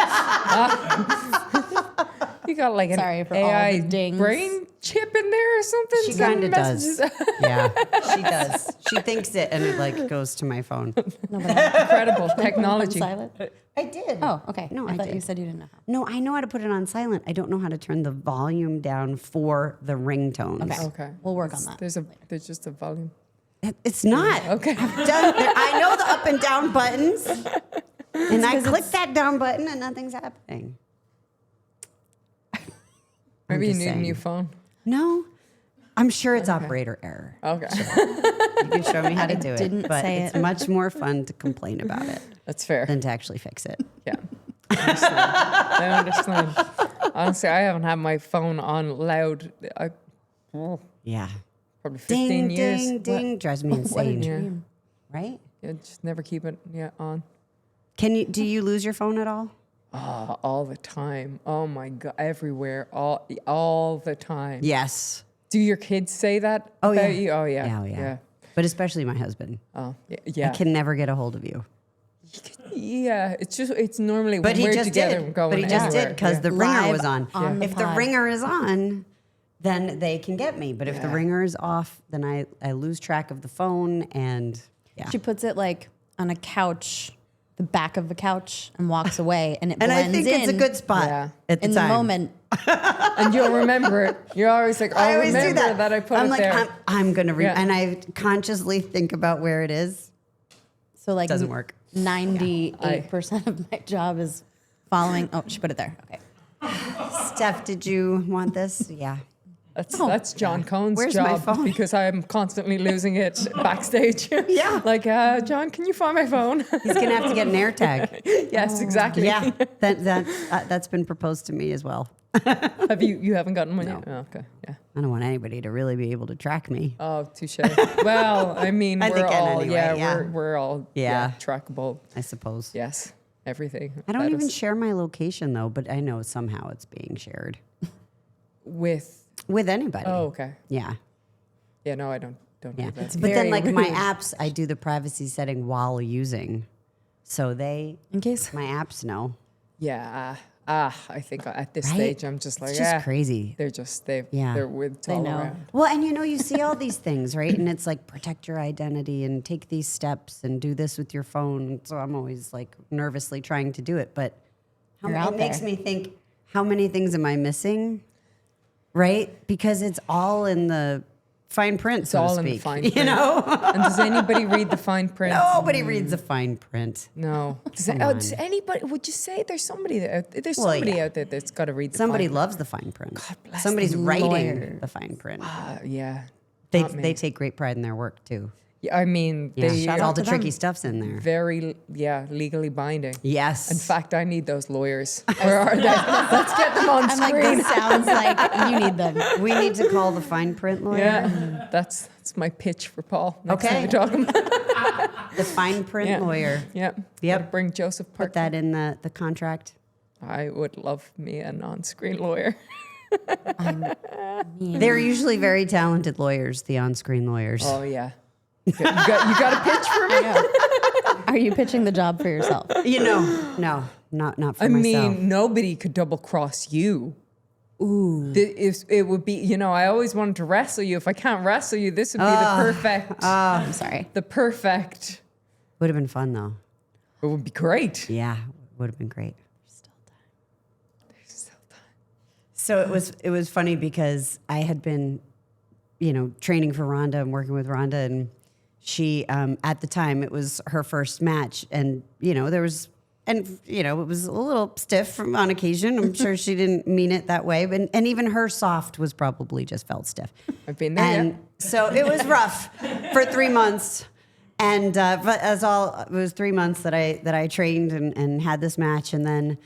You got like an Sorry for all AI the dings. brain chip in there or something? She Sending kind of does. messages? Yeah, she does. She thinks it and it like goes to my phone. Incredible technology. Silent. I did. Oh, okay. No, I I thought did. you said you didn't know how. No, I know how to put it on silent. I don't know how to turn the volume down for the ringtones. Okay. Okay. We'll work on that. There's just a volume. It's not. Okay. I know the up and down buttons. And I click that down button and nothing's happening. Maybe you just need a saying. new phone. No. I'm sure it's operator error. Okay. You can show me how to do it. didn't But say it's it. much more fun to complain about it That's fair. than to actually fix it. Yeah. I understand. Honestly, I haven't had my phone on loud. Yeah. Probably 15 Ding, years. ding, ding. Drives me insane. Yeah. Right? Yeah, just never keep it on. Do you lose your phone at all? Oh, all the time. Oh my God. Everywhere. All the time. Yes. Do your kids say that Oh, about yeah. you? Oh, yeah. Yeah, oh, yeah. But especially my husband. Oh, yeah. I can never get a hold of you. Yeah, it's normally But when he we're just together did. and going But he just anywhere. did because Yeah. the ringer Live was on. on the If the pod. ringer is on, then they can get me. But if the Yeah. ringer is off, then I lose track of the phone and yeah. She puts it like on a couch, the back of the couch, and walks away, and it And blends I think it's a in good spot Yeah. at the in time. the moment. And you'll remember it. You're always like, I I'll always do remember that. I put I'm it like, there. I'm gonna Yeah. and I consciously think about where it is. So like Doesn't work. 98% of my job is following. Oh, she put it there. Okay. Steph, did you want this? Yeah. That's John Cohn's Where's my job phone? because I'm constantly losing it backstage. Yeah. Like, John, can you find my phone? He's gonna have to get an air tag. Yes, exactly. Yeah. That's been proposed to me as well. Have you haven't gotten one yet? Oh, okay. Yeah. I don't want anybody to really be able to track me. Oh, touche. Well, I mean, I we're think all, anyway, yeah, yeah. we're all, Yeah. trackable. I suppose. Yes, everything. I don't about even us. share my location though, but I know somehow it's being shared with. with anybody. Oh, okay. Yeah. Yeah, no, I don't Yeah. do that. But then Very like my rude. apps, I do the privacy setting while using. So In case. my apps know. Yeah. I think at this Right? stage, I'm just like, It's just yeah, crazy. They're just they're Yeah. with They all know. around. Well, and you see all these things, right? And it's like protect your identity and take these steps and do this with your phone. So I'm always like nervously trying to do it, but You're it out makes there. me think, how many things am I missing? Right? Because it's all in the fine print, so all to in the speak. fine You print. know, And does anybody read the fine print? nobody reads the fine print. No. Does anybody? Would you say there's somebody there's Well, somebody yeah. out there that's got to read the Somebody fine loves the fine print. bless Somebody's the writing lawyers. the fine print. Yeah. They not me. they take great pride in their work too. Yeah, I mean, Yeah, they all are the to tricky them. stuff's in there. very legally binding. Yes. In fact, I need those lawyers. Where are they? Let's get them on I'm like, screen. this sounds like you need them. we need to call the fine print lawyer. Yeah, that's my pitch for Paul. Next Okay. time we talk about The fine print Yeah. lawyer. yeah. Yep. Gotta bring Joseph Parker. Put that in the contract. I would love me a non-screen lawyer. They're usually very talented lawyers, the on-screen lawyers. Oh yeah. You got a pitch for me? Are you pitching the job for yourself? No, not for I myself. mean, nobody could double cross you. Ooh. It would be, I always wanted to wrestle you. If I can't wrestle you, this would be the perfect, I'm sorry. the perfect. Would have been fun though. It would be great. Yeah, would have been great. Still time. So it was funny because I had been, training for Rhonda and working with Rhonda, and she at the time it was her first match, and there was. And it was a little stiff on occasion. I'm sure she didn't mean it that way, but and even her soft was probably just felt stiff. I've been there. And so it was rough for 3 months. And but it was 3 months that I trained and had this match. And then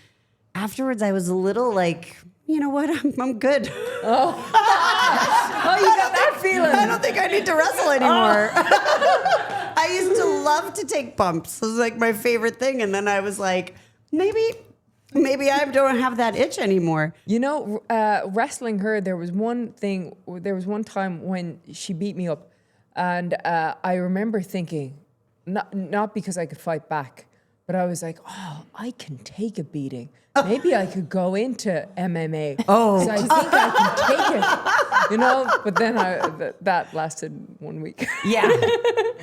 afterwards, I was a little like, you know what, I'm good. Oh, you got that feeling. I don't think I need to wrestle anymore. I used to love to take bumps. It was like my favorite thing. And then I was like, maybe Maybe I don't have that itch anymore. You know, wrestling her, there was one time when she beat me up, and I remember thinking, not because I could fight back, but I was like, oh, I can take a beating. Maybe I could go into MMA. Oh. So I think I can take it, you know? But then that lasted 1 week. Yeah.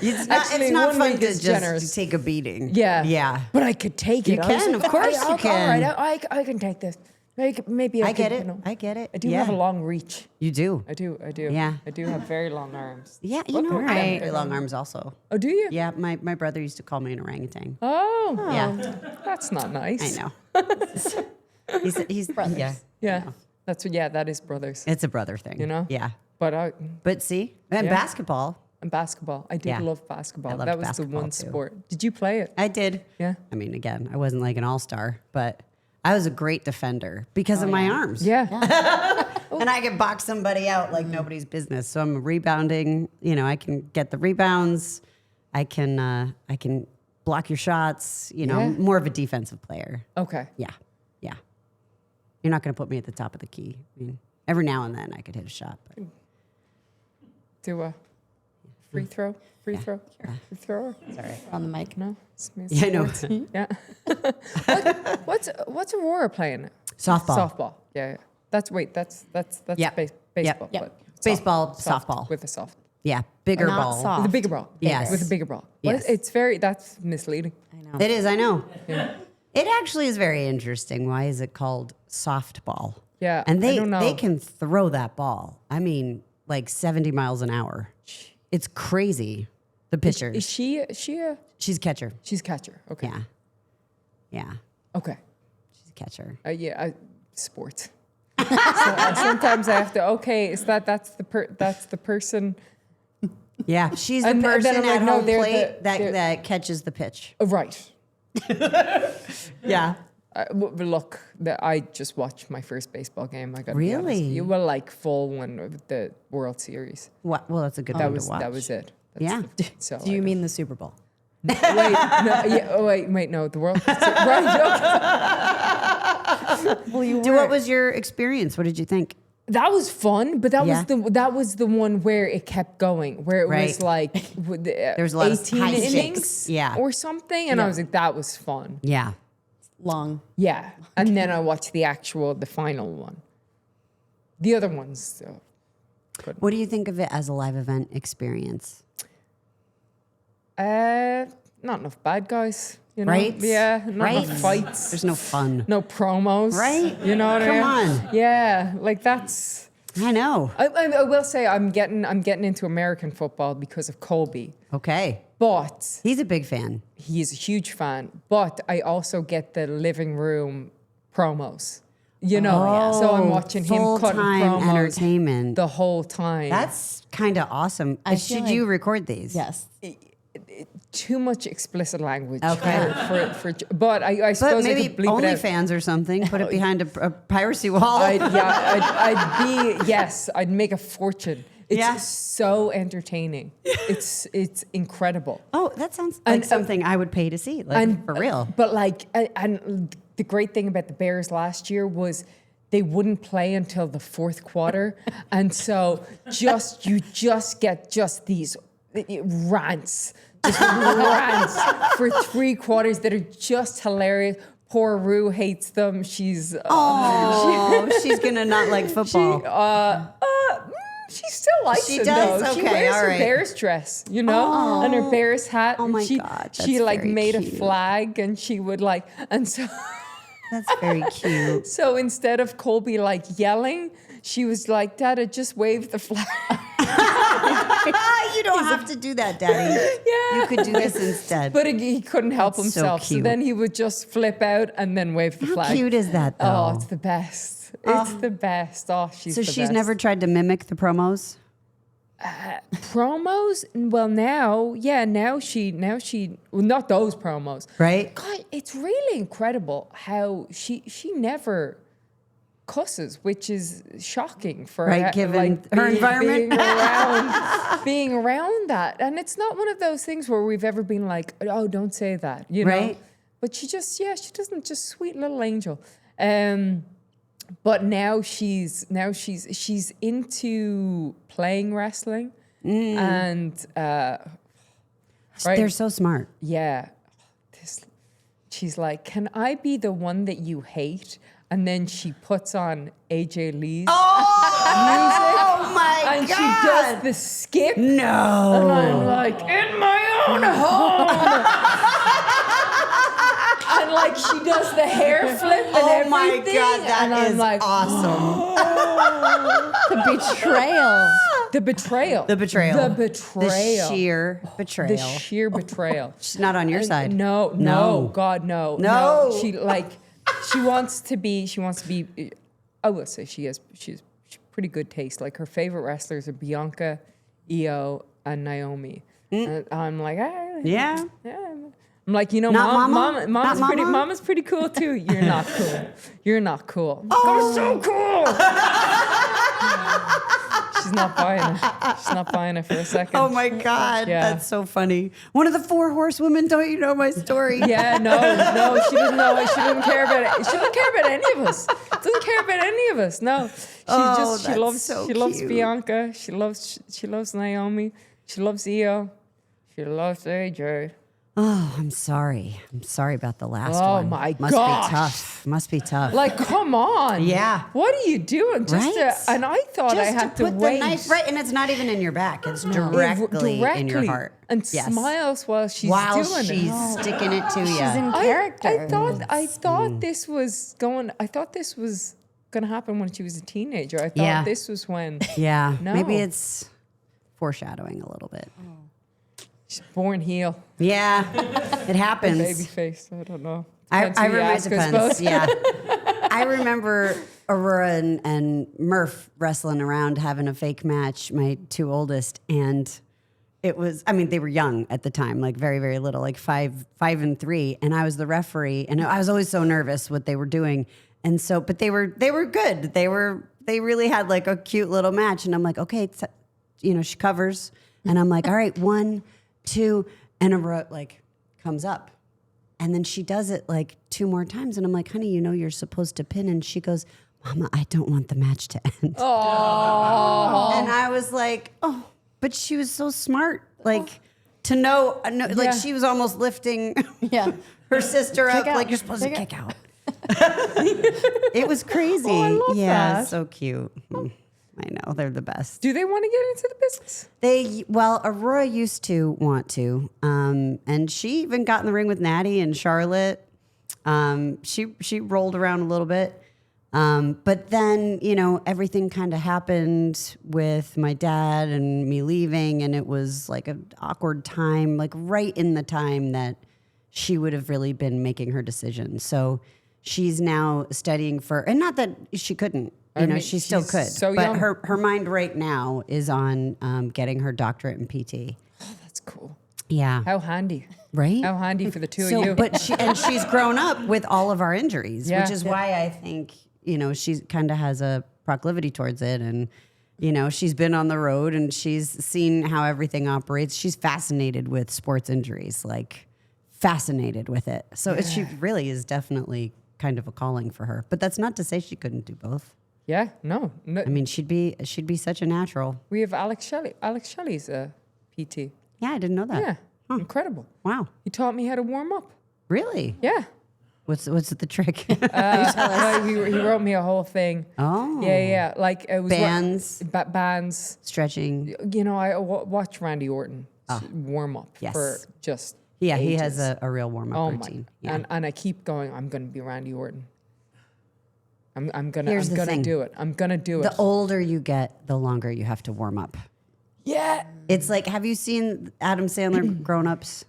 It's Actually, not 1 fun week to is just generous. take a beating. Yeah. Yeah. But I could take it. You I was can, like, of course you can. All right, I can take this. Maybe I I get could, it. you know. I get it. I do Yeah. have a long reach. You do. I do. Yeah. I do have very long arms. Yeah, you know, I have very long arms also. Oh, do you? Yeah, my brother used to call me an orangutan. Oh, Yeah, that's not nice. I know. he's brothers. Yeah, Yeah, that is brothers. it's a brother thing. You know? Yeah. But But see, and Yeah. basketball, and basketball. I did Yeah. love basketball. I loved That was basketball the one too. sport. Did you play it? I did. Yeah. I mean, again, I wasn't like an all-star, but I was a great defender because of my arms. Yeah. And I could box somebody out like nobody's business. So I'm rebounding. You know, I can get the rebounds. I can block your shots. You know, Yeah. more of a defensive player. Okay. Yeah, yeah. You're not going to put me at the top of the key. I mean, every now and then I could hit a shot. But Do a free throw. Free throw. Free thrower. sorry. On the mic. No. Smooth Yeah, I know. sports. Yeah. What's Aurora playing? Softball. Softball. Yeah. That's Yeah. baseball. Yeah. but Baseball, softball. with a soft. Yeah, bigger Not ball. soft. With a bigger ball. Yes. With a bigger ball. Yes. That's misleading. I know. It is, I know. It actually is very interesting. Why is it called softball? Yeah, And I they don't know. they can throw that ball. I mean, like 70 miles an hour. It's crazy. The pitchers. Is she a She's a catcher. she's catcher. Okay. Yeah. Yeah. Okay. She's a catcher. Sports. Sometimes I have to. Okay, is that's the person? Yeah. She's the And then person I'm like, at no, home they're plate they're- that catches the pitch. Oh, right. Yeah. Look, I just watched my first baseball game. I got Really? You were like full one of the World Series. Well, that's a good That one was to watch. that was it. Yeah. So Do you mean the Super Bowl? wait? No, yeah. Oh wait. No, the World. Right. Okay. What was your experience? What did you think? That was fun, but that Yeah. was the one where it kept going, where it was Right. like There was a lot of 18 high innings, stakes. Yeah. or something, and I was like, that was fun. Yeah. Long. Yeah, and then I watched the final one. The other ones, What do you think of it as a live event experience? not enough bad guys, you know? Right? Yeah, not Right? enough fights. There's no fun. No promos, Right? You know what I Come mean? on. Yeah, like that's. I know. I will say I'm getting into American football because of Colby, Okay. but He's a big fan. he's a huge fan. But I also get the living room promos. You know, so I'm watching him cutting Full-time promos entertainment. the whole time. That's kind of awesome. I Should feel you like- record these? Yes. too much explicit language. Okay. But I But suppose I maybe could bleep it out. OnlyFans or something. Put it behind a piracy wall. I'd make a fortune. It's Yeah. so entertaining. It's incredible. Oh, that sounds like And, something I would pay to see. Like, for real. But like, and the great thing about the Bears last year was they wouldn't play until the fourth quarter, and so you just get these rants for 3 quarters that are just hilarious. Poor Rue hates them. She's Oh, she's gonna not like football. she still likes She it does? though. She Okay, wears all her right. Bears dress, you know, and her Bears hat. Oh and my she, God, she that's like very made cute. a flag, and she would like, and so That's very cute. so instead of Colby like yelling, she was like, "Dada, just wave the flag." You don't have to do that, Daddy. Yeah. You could do this instead. But he couldn't help That's so himself, so cute. then he would just flip out and then wave the How flag. cute is that, though? Oh, it's the best. It's the best. Oh, she's so the she's best. never tried to mimic the promos? Promos? Well, now she, well, not those promos. Right? God, it's really incredible how she never cusses, which is shocking for Right, given her environment. being around that. And it's not one of those things where we've ever been like, oh, don't say that, you know? Right. but she doesn't, just sweet little angel. But now she's into playing wrestling, and right, They're so smart. yeah, she's like, can I be the one that you hate? And then she puts on AJ Lee's music, Oh my and she does the skip. No. And I'm like, in my own home. And like she does the hair flip and everything. Oh my God, that and I'm is like, awesome. The betrayal. the betrayal. The betrayal. The betrayal. The sheer betrayal. The sheer betrayal. She's not on your side. No, God, no. No. She wants to be, I will say she's pretty good taste. Like her favorite wrestlers are Bianca, Io, and Naomi. And I'm like, Yeah. I'm like, Not Mama? Not Mama? Mama's pretty cool too. You're not cool. You're not cool. I'm so cool. She's not buying it. She's not buying it for a second. Oh my God, Yeah. that's so funny. One of the 4 horsewomen, don't you know my story? Yeah, no, she doesn't know it. She doesn't care about it. She doesn't care about any of us. Doesn't care about any of us. No, she that's loves so she loves cute. Bianca. She loves Naomi. She loves Io. She loves AJ. Oh, I'm sorry. I'm sorry about the last Oh one. my Must gosh. be tough. Must be tough. Like, come on. Yeah. What are you doing? Right? And I thought I Just had to to put wait. the knife right, and it's not even in your back. It's directly in your heart. And Yes. smiles while she's While doing she's it. sticking it to you. She's in character. I thought this was going to happen when she was a teenager. I thought Yeah. this was when Yeah. No. Maybe it's foreshadowing a little bit. she's born heel. Yeah. It happens. Baby face. I don't know. I Depends who you remember, ask, I depends. suppose. Yeah. I remember Aurora and Murph wrestling around having a fake match, my 2 oldest, and it was, I mean, they were young at the time, like very, very little, like 5 and 3, and I was the referee, and I was always so nervous what they were doing. And so, but they were good. They really had like a cute little match, and I'm like, okay, she covers, and I'm like, all right, 1, 2, and Aurora like comes up. And then she does it like 2 more times. And I'm like, honey, you're supposed to pin. And she goes, Mama, I don't want the match to end. Oh. And I was like, oh, but she was so smart. Like to know, like Yeah. she was almost lifting Yeah. her sister up. out. Like you're supposed to Kick kick out. It was crazy. Oh, I love yeah, that. so cute. I know, they're the best. Do they want to get into the business? Aurora used to want to, and she even got in the ring with Natty and Charlotte. She rolled around a little bit, but then everything kind of happened with my dad and me leaving, and it was like an awkward time, like right in the time that she would have really been making her decision. So she's now studying and not that she couldn't. I mean, she still she's could. so but young. her mind right now is on getting her doctorate in PT. That's cool. Yeah. How handy. Right? How handy for the two of you. But she's grown up with all of our injuries, Yeah. which is why I think, she kind of has a proclivity towards it. And, she's been on the road and she's seen how everything operates. She's fascinated with sports injuries, like fascinated with it. So she really is definitely kind of a calling for her. But that's not to say she couldn't do both. Yeah, no. I mean, she'd be such a natural. We have Alex Shelley. Alex Shelley's a PT. Yeah, I didn't know that. Yeah, incredible. Wow. He taught me how to warm up. Really? Yeah. What's the trick? He wrote me a whole thing. Oh. Yeah. Like it was Bands. Bands. Stretching. I watch Randy Orton warm up Yes. for just Yeah, he ages. has a real warm-up Oh routine. my! Yeah. And I keep going. I'm gonna be Randy Orton. I'm gonna Here's the thing. do it. I'm gonna do it. The older you get, the longer you have to warm up. Yeah. It's like, have you seen Adam Sandler Grown Ups?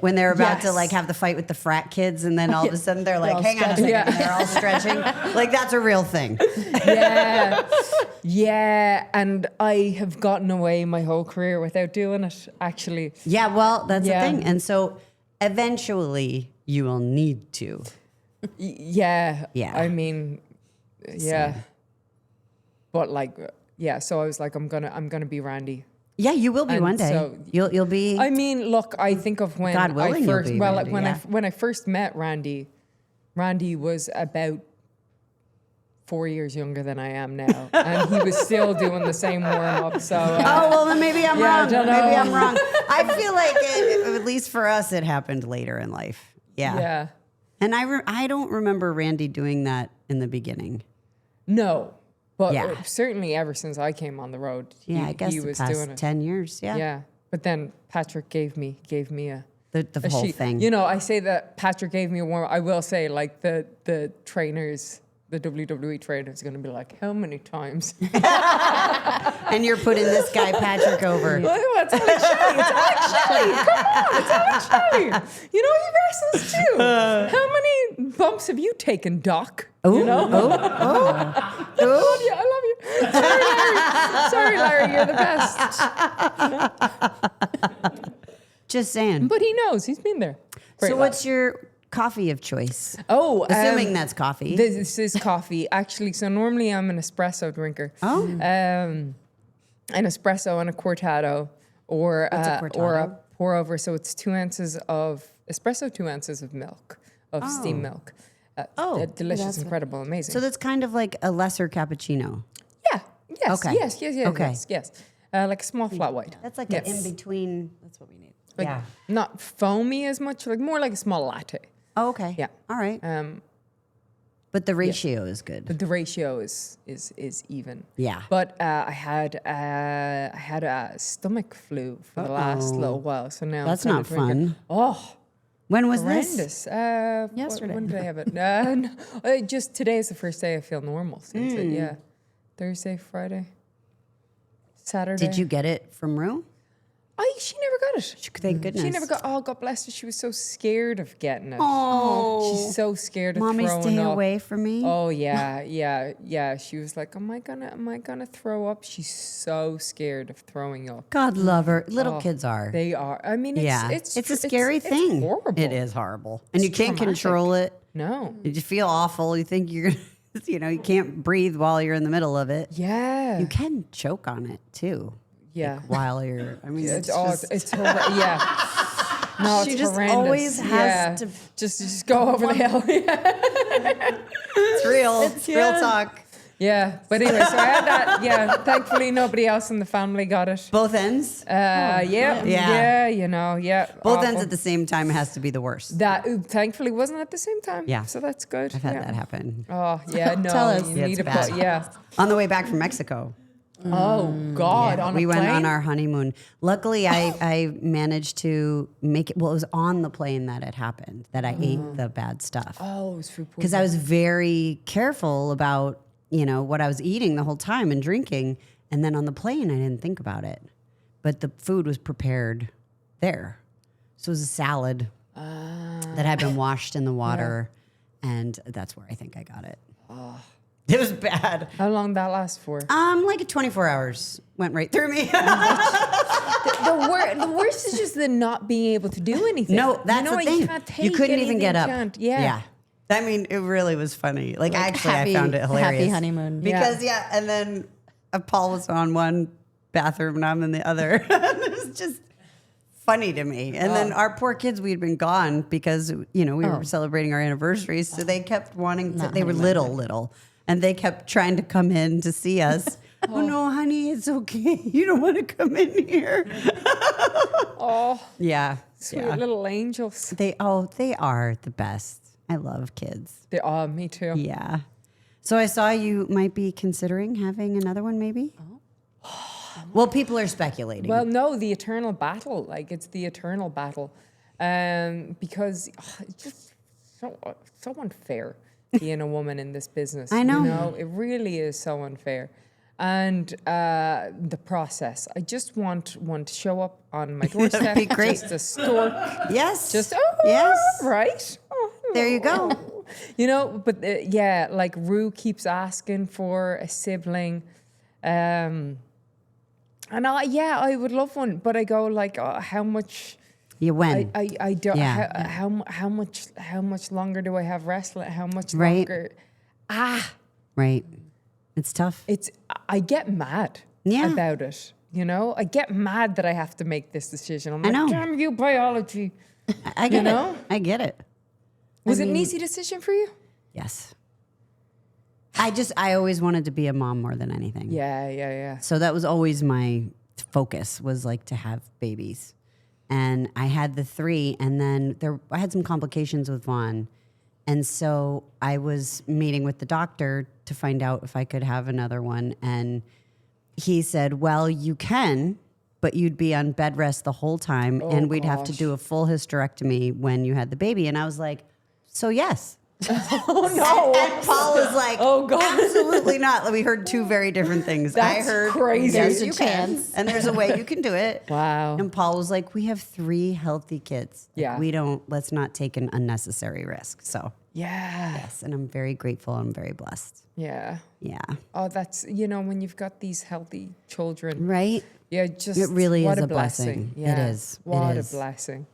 When they're about to Yes. like have the fight with the frat kids, and then all of a sudden they're like, all "Hang on a second," stretching. and they're all stretching. Like that's a real thing. Yeah. Yeah. And I have gotten away my whole career without doing it, actually. Yeah, well, that's Yeah. the thing. And so eventually you will need to. Yeah. Yeah. I mean, yeah. But like, yeah. So I was like, I'm gonna be Randy. Yeah, you will be And one day. so- You'll be. I mean, look, I think of when God willing, I you'll first, be, well, Randy, when yeah. when I first met Randy, Randy was about 4 years younger than I am now, and he was still doing the same warm up. So, oh well, then maybe I'm Yeah, I wrong. don't Maybe know. I'm wrong. I feel like at least for us, it happened later in life. Yeah. yeah, And I don't remember Randy doing that in the beginning. no, but Yeah. certainly ever since I came on the road, Yeah, I guess he the was past doing it. 10 years. Yeah. Yeah, but then Patrick gave me a. The whole thing. You know, I say that Patrick gave me a warm. I will say, like the trainers, the WWE trainers, are going to be like, how many times? And you're putting this guy Patrick over. Well, it's Alex Shelley. It's Alex Shelley. Come on, it's Alex Shelley. You know, he wrestles too. How many bumps have you taken, Doc? You know? I love you. I love you. Sorry, Larry. You're the best. Just saying. But he knows. He's been there. Great So lad. what's your coffee of choice? Oh, Assuming that's coffee. This is coffee. Actually, so normally I'm an espresso drinker. Oh. An espresso and a cortado, or What's a or a cortado? pour over. So it's 2 ounces of espresso, 2 ounces of milk, of steamed milk. Delicious, incredible, amazing. So that's kind of like a lesser cappuccino. yeah, yes, Okay. yes, Okay. yes. Like a small flat white. That's like Yes. an in between. That's what we need. Like, yeah. not foamy as much, like more like a small latte. Oh, okay. Yeah. All right. But the ratio is good. But the ratio is even. Yeah. But I had a stomach flu for the last little while, so now That's I'm not kinda drinking. fun. Oh, When was this? horrendous! Yesterday. When did I have it? No, just today is the first day I feel normal since it. Yeah, Thursday, Friday, Saturday. Did you get it from Rue? She never got it. Thank goodness. She never got. Oh, God bless her. She was so scared of getting it. Oh. She's so scared of Mommy, throwing stay up. away from me. Oh yeah. She was like, am I gonna throw up? She's so scared of throwing up. God love her. Little kids are. They are. I mean, it's it's a scary thing. It's horrible. It is horrible, and you It's can't traumatic. control it. No. You just feel awful. You think you're, you can't breathe while you're in the middle of it. Yeah. You can choke on it too. Yeah. While you're, I mean, It's it's it's horrible. Yeah. No, She it's just horrendous. always has yeah. to- just go over the hill. it's real. It's real yeah. talk. Yeah. But anyway, so I had that. Yeah. Thankfully, nobody else in the family got it. Both ends. Yeah. You know. Yeah. Both ends awful. at the same time has to be the worst. That thankfully wasn't at the same time. Yeah. So that's good. I've had yeah. that happen. Oh yeah, no. Tell us. You Yeah, need it's to put, bad. yeah. On the way back from Mexico. Oh God, on we a went plane? on our honeymoon. Luckily, I managed to make it. Well, it was on the plane that it happened that I ate the bad stuff. Oh, it was food Because I was very careful about what I was eating the whole time and drinking, and then on the plane I didn't think about it. But the food was prepared there, so it was a salad that had been washed in the water, and that's where I think I got it. It was bad. How long did that last for? Like 24 hours went right through me. The worst is just the not being able to do anything. No, that's the thing. You can't take You couldn't even anything, get up. can't- Yeah. I mean, it really was funny. Like actually, happy- I found it hilarious. happy honeymoon. Because and then Paul was on one bathroom and I'm in the other. It was just funny to me. And then our poor kids, we had been gone because we were celebrating our anniversaries, so they kept wanting to. They were little, and they kept trying to come in to see us. Oh no, honey, it's okay. You don't want to come in here. Oh, Yeah, sweet yeah. little angels. They are the best. I love kids. They are, me too. Yeah. So I saw you might be considering having another one, maybe. Well, people are speculating. Well, no, the eternal battle. Like it's the eternal battle, because it's just so unfair being a woman in this business. I know. You know, it really is so unfair. And the process. I just want one to show up on my doorstep. be great. Just a stork. yes. Just yes. right. Oh, There you go. But like Rue keeps asking for a sibling, and I would love one, but I go like, how much? You win. I don't. Yeah. How much longer do I have wrestling? How much Right. longer? Right. It's tough. I get mad Yeah. about it. You know, I get mad that I have to make this decision. I'm I like, know. damn you, biology. I get know? it. I get it. Was it an easy decision for you? Yes. I always wanted to be a mom more than anything. Yeah. So that was always my focus, was like to have babies. And I had the 3, and then I had some complications with Vaughn. And so I was meeting with the doctor to find out if I could have another one. And he said, well, you can, but you'd be on bed rest the whole time. and we'd have to do a full hysterectomy when you had the baby. And I was like, so yes. Oh no. And Paul was like, Oh, God. absolutely not. We heard 2 very different things. I That's heard crazy. there's a you can, chance. and there's a way you can do it. Wow. And Paul was like, we have 3 healthy kids. Yeah. Let's not take an unnecessary risk. So Yeah. yes, and I'm very grateful. I'm very blessed. Yeah. Yeah. Oh, that's, when you've got these healthy children. Right? Yeah, just It really what is a a blessing. It Yeah. is. It What is. a blessing.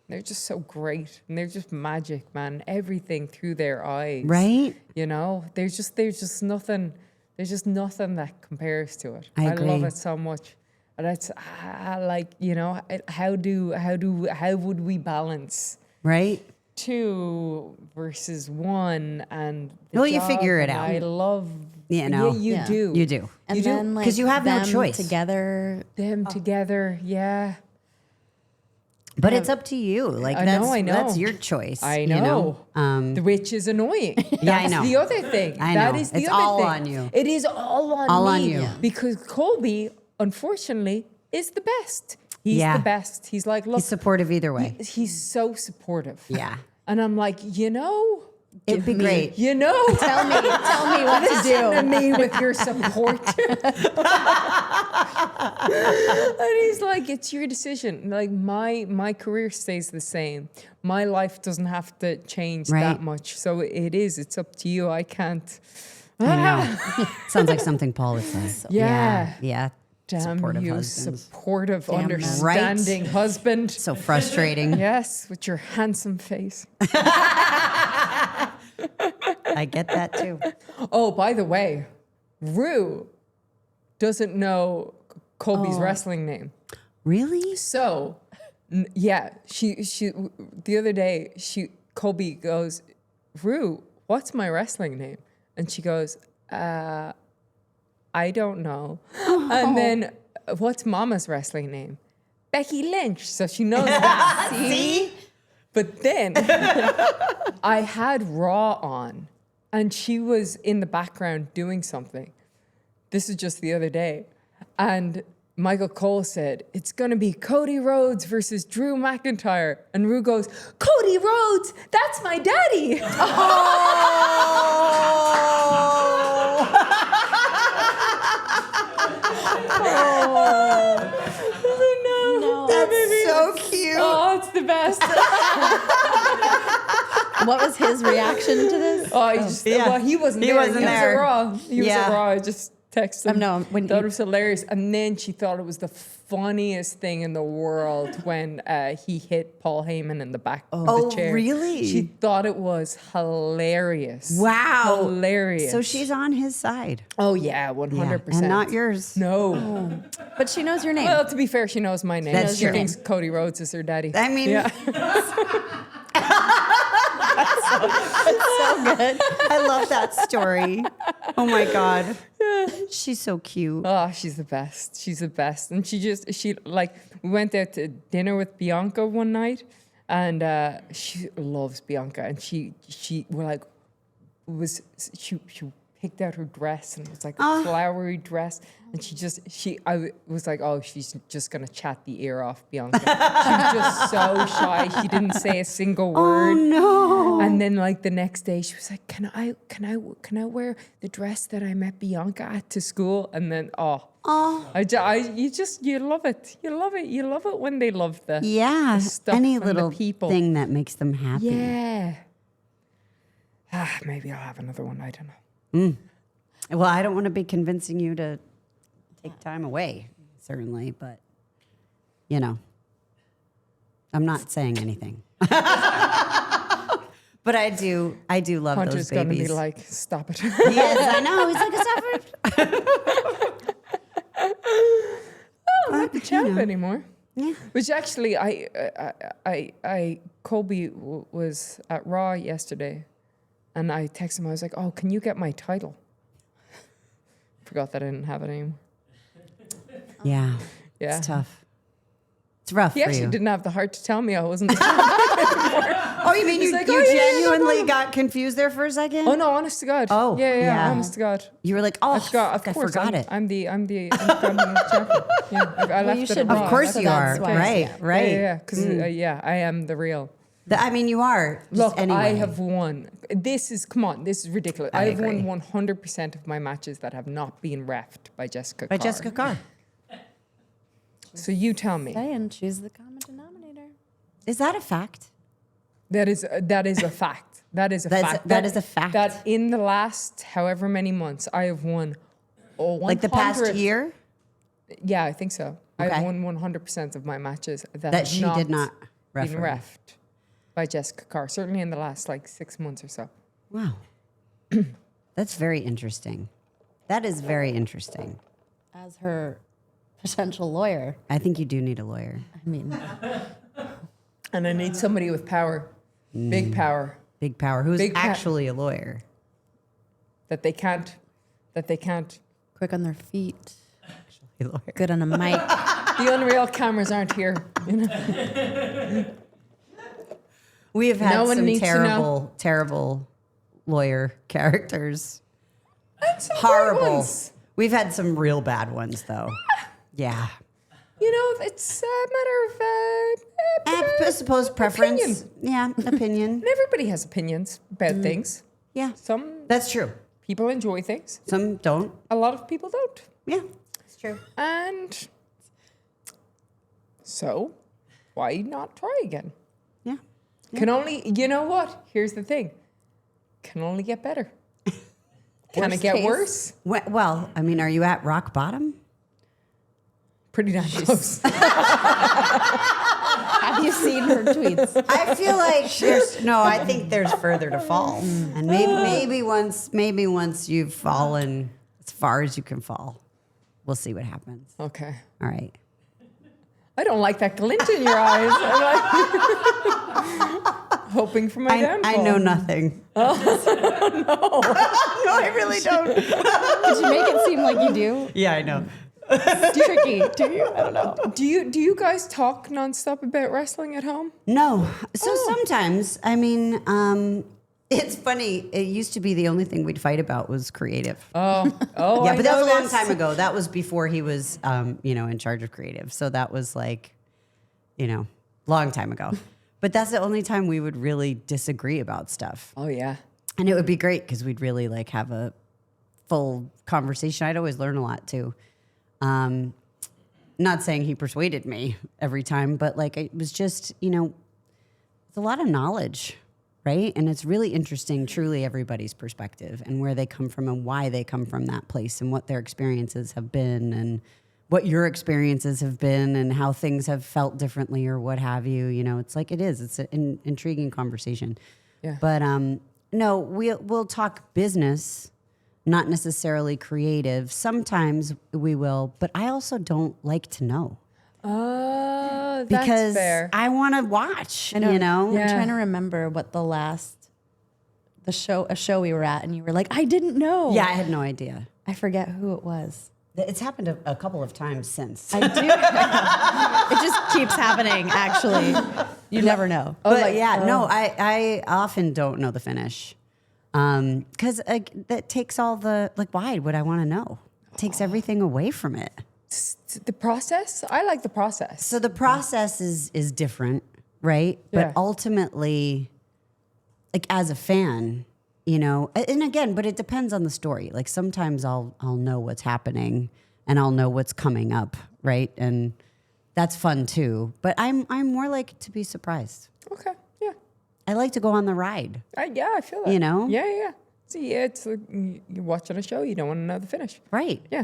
They're just so great, and they're just magic, man. Everything through their eyes, Right? There's just nothing. There's just nothing that compares to it. I love agree. it so much. And it's how would we balance Right? 2 versus 1 and the Well, you job, figure it and out. I love. You know. you Yeah. do. You do. And You do? then like 'Cause you have no them choice. together. Them together, yeah. But it's up to you. Like I that's know. that's your choice. I you know. know? Which is annoying. Yeah, I That's know. the other thing. I That know. is the It's other all thing. on you. It is all on All me. on you. Yeah. Because Colby, unfortunately, is the best. He's Yeah. the best. He's like, look, He's supportive either way. he's so supportive. Yeah. And I'm like, It'd be great. Tell me what to do. to me with your support. And he's like, it's your decision. Like my career stays the same. My life doesn't have to change Right. that much. So it's up to you. I can't. I know. Sounds like something Paul would say. Yeah. Yeah. Damn Supportive you, husbands. supportive, Damn them. understanding husband. So frustrating. Yes, with your handsome face. I get that too. Oh, by the way, Rue doesn't know Colby's wrestling name. Really? So, she the other day, Colby goes, Rue, what's my wrestling name? And she goes, I don't know. And then, what's Mama's wrestling name? Becky Lynch. So she knows that. See? But then I had Raw on, and she was in the background doing something. This is just the other day. And Michael Cole said, it's going to be Cody Rhodes versus Drew McIntyre. And Rue goes, Cody Rhodes, that's my daddy. No. That's so cute. Oh, it's the best. What was his reaction to this? Well, he wasn't He there. wasn't he there. was at Raw. He was Yeah. at Raw. I just texted him. No, when thought you- it was hilarious. And then she thought it was the funniest thing in the world when he hit Paul Heyman in the back of Oh, the chair. really? She thought it was hilarious. Wow. Hilarious. So she's on his side. Oh, yeah, 100%. And not yours. No. But she knows your name. Well, to be fair, she knows my name. That's she true. thinks Cody Rhodes is her daddy. I mean, yeah. so good. I love that story. Oh my God. She's so cute. Oh, she's the best. She's the best. And we went out to dinner with Bianca one night, and she loves Bianca. And she picked out her dress, and it was like a flowery dress. And I was like, oh, she's just gonna chat the ear off Bianca. She was just so shy. She didn't say a single word. Oh no. And then like the next day she was like, can I wear the dress that I met Bianca at to school? And then you love it. You love it. You love it when they love the Yeah. stuff Any and the little people. thing that makes them happy. Yeah. Maybe I'll have another one. I don't know. Well, I don't want to be convincing you to take time away, certainly, but I'm not saying anything. But I do love Hunter's those gonna be babies. like, stop it. Yes, I know. He's like, stop it. Oh I'm not the champ anymore. Yeah. Which actually, Colby was at Raw yesterday, and I texted him. I was like, "Oh, can you get my title?" Forgot that I didn't have it anymore. Yeah. Yeah. It's tough. It's rough He for actually you. didn't have the heart to tell me I wasn't. Oh, you mean He's you, like, you "Oh, yeah, yeah, no genuinely problem." got confused there for a second? Oh no, honest to God. Oh, yeah, yeah. honest to God. You were like, oh, I forgot. fuck, Of course, I forgot it. I'm the champion. Yeah, I left you it should at be. Raw. Of course So you that's are. why- Right, yeah. right. Yeah, because I am the real. I mean, you are. Just Look, anyway. I have won. This is ridiculous. I I have agree. won 100% of my matches that have not been reffed by Jessica By Carr. Jessica Carr. So you tell me. And choose the common denominator. Is that a fact? That is a fact. That is a That's- fact. that is a fact. That in the last however many months, I have won 100. Like the past year? Yeah, I think so. Okay. I've won 100% of my matches that, That have she not did not been referee. reffed by Jessica Carr. Certainly in the last 6 months or so. Wow. That's very interesting. That is very interesting. As her potential lawyer. I think you do need a lawyer. I mean, And I need somebody with power, big power, Big power. Who's Big actually a lawyer? that they can't. quick on their feet, A lawyer. good on a mic. The Unreal cameras aren't here. You know? We have had No one some needs to know. terrible, terrible lawyer characters. And some great Horrible. ones. We've had some real bad ones, though. Yeah. You know, it's a matter of. I suppose preference. Opinion. Yeah, opinion. And everybody has opinions about things. Yeah, Some that's true. people enjoy things. Some don't. A lot of people don't. Yeah, it's true. And so, why not try again? Yeah. Can only, you know what? Here's the thing. Can only get better. Can it Worst get case. worse? Well, I mean, are you at rock bottom? Pretty damn close. Have you seen her tweets? I feel like I think there's further to fall, and maybe once you've fallen as far as you can fall, we'll see what happens. Okay. All right. I don't like that glint in your eyes. I'm like hoping for my downfall. I know nothing. Oh no! No, I really don't. Did you make it seem like you do? Yeah, I know. Tricky. Do you? I don't know. Do you guys talk nonstop about wrestling at home? No. So sometimes, I mean, it's funny. It used to be the only thing we'd fight about was creative. Oh, Yeah, I but that was a know long this. time ago. That was before he was, in charge of creative. So that was like, long time ago. But that's the only time we would really disagree about stuff. Oh yeah. And it would be great because we'd really like have a full conversation. I'd always learn a lot too. Not saying he persuaded me every time, but like it was just, it's a lot of knowledge, right? And it's really interesting, truly everybody's perspective and where they come from and why they come from that place and what their experiences have been and what your experiences have been and how things have felt differently or what have you. It's like it's an intriguing conversation. Yeah. But no, we'll talk business. Not necessarily creative. Sometimes we will, but I also don't like to know Oh, that's because fair. I want to watch. Yeah. Yeah. I'm trying to remember what a show we were at, and you were like, I didn't know. Yeah, I had no idea. I forget who it was. It's happened a couple of times since. I do. It just keeps happening, actually. You never know. But no, I often don't know the finish. Because that takes all the, why would I want to know? It takes everything away from it. The process? I like the process. So the process is different, right? But Yeah. ultimately, as a fan, and again, but it depends on the story. Like sometimes I'll know what's happening and I'll know what's coming up, right? And that's fun too. But I'm more like to be surprised. Okay. Yeah. I like to go on the ride. Yeah, I feel that. Yeah. See, it's like you're watching a show, you don't want to know the finish. Right. Yeah.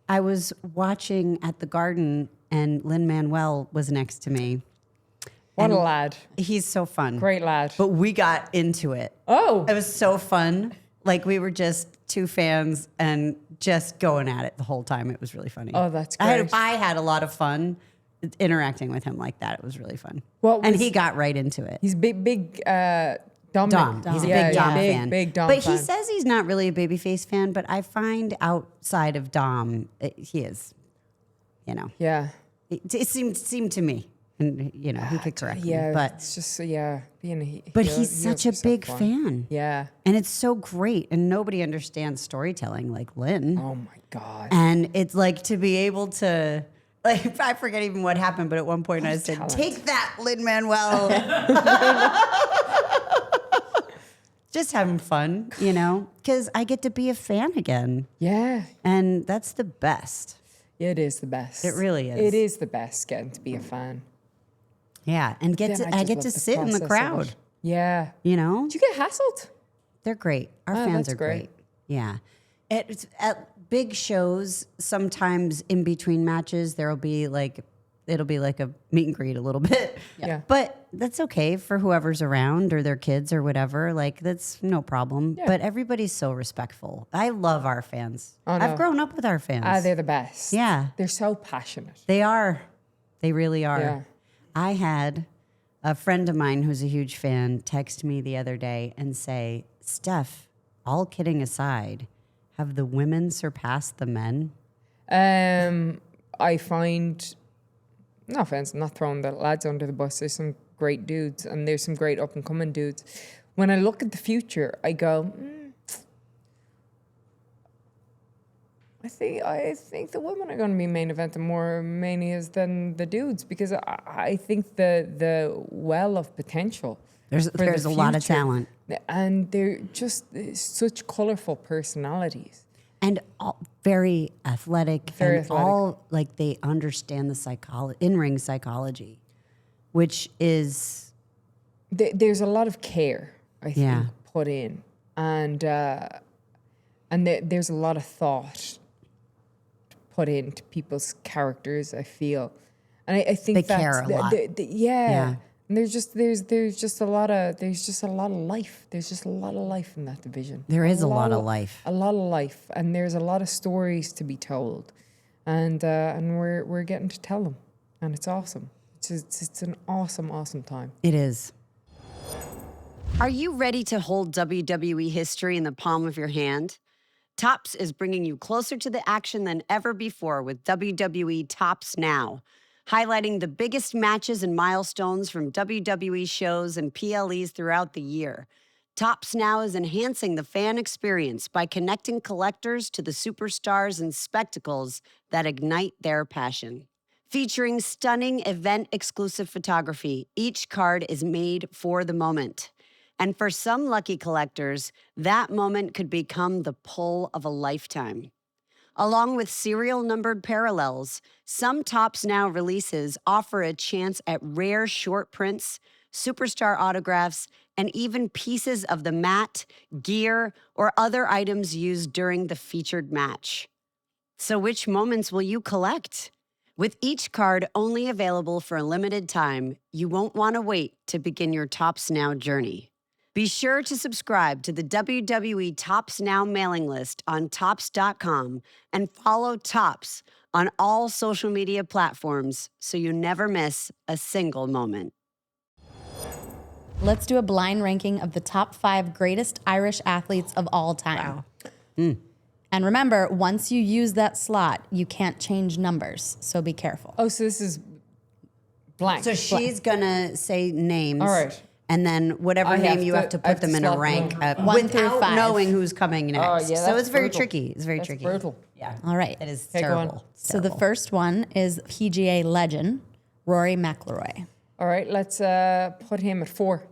I was watching at the Garden and Lin-Manuel was next to me. What a lad. He's so fun. Great lad. But we got into it. Oh. It was so fun. Like we were just two fans and just going at it the whole time. It was really funny. Oh, that's I great. had a lot of fun interacting with him like that. It was really fun. What And was- he got right into it. He's big Dom. Dom. He's a Yeah, big Dom yeah, fan. Big Dom But fan. he says he's not really a babyface fan, but I find outside of Dom, he is. You know, Yeah. it seemed to me, and you know, he could correct Yeah. me, but it's just, being a but heel- he's heels such a are so big fun. fan. Yeah. And it's so great, and nobody understands storytelling like Lynn. Oh my God. And it's like to be able to, like, I forget even what happened, but at one point I said, talent. "Take that, Lin-Manuel." Just having fun, you know, because I get to be a fan again, Yeah. and that's the best. It is the best. It really is. It is the best getting to be a fan. Yeah, and Then I just get love to the sit in the process of crowd. it. Yeah. You know, Did you get hassled? they're great. Our Oh, fans that's are great. great. Yeah. At big shows, sometimes in between matches, it'll be like a meet and greet a little bit. Yeah. But that's okay for whoever's around or their kids or whatever. Like, that's no problem. Yeah. But everybody's so respectful. I love our fans. Oh, no. I've grown up with our fans. They're the best. Yeah. They're so passionate. They are. They really are. Yeah. I had a friend of mine who's a huge fan text me the other day and say, "Steph, all kidding aside, have the women surpassed the men?" I find, no offense, I'm not throwing the lads under the bus. There's some great dudes and there's some great up and coming dudes. When I look at the future, I go, I think the women are going to be main eventing more manias than the dudes because I think the well of potential. There's for the a lot of future, talent. and they're just such colorful personalities. And all, very athletic. Very and athletic. all, like, they understand the in-ring psychology, which is, There's a lot of care, I think, Yeah. put in, and there's a lot of thought put into people's characters. I feel, and I think They that's care a lot. Yeah. Yeah. And there's just a lot of life. There's just a lot of life in that division. There is a lot of life. A lot of life, and there's a lot of stories to be told, and we're getting to tell them, and it's awesome. It's an awesome time. It is. Are you ready to hold WWE history in the palm of your hand? Topps is bringing you closer to the action than ever before with WWE Topps Now, highlighting the biggest matches and milestones from WWE shows and PLEs throughout the year. Topps Now is enhancing the fan experience by connecting collectors to the superstars and spectacles that ignite their passion. Featuring stunning event-exclusive photography, each card is made for the moment. And for some lucky collectors, that moment could become the pull of a lifetime. Along with serial numbered parallels, some Topps Now releases offer a chance at rare short prints, superstar autographs, and even pieces of the mat, gear, or other items used during the featured match. So which moments will you collect? With each card only available for a limited time, you won't want to wait to begin your Topps Now journey. Be sure to subscribe to the WWE Topps Now mailing list on Topps.com and follow Topps on all social media platforms so you never miss a single moment. Let's do a blind ranking of the top 5 greatest Irish athletes of all time. And remember, once you use that slot, you can't change numbers, so be careful. Oh, so this is blank. So she's going to say names. All right. And then whatever I name have you to- have to I have put them to in a slot rank them. 1 through without 5. knowing who's coming next. Oh, yeah, so that's it's very brutal. tricky. It's very That's tricky. brutal. Yeah. All right. It is Okay, go on. terrible. It's So the terrible. first one is PGA legend, Rory McIlroy. All right, let's put him at 4.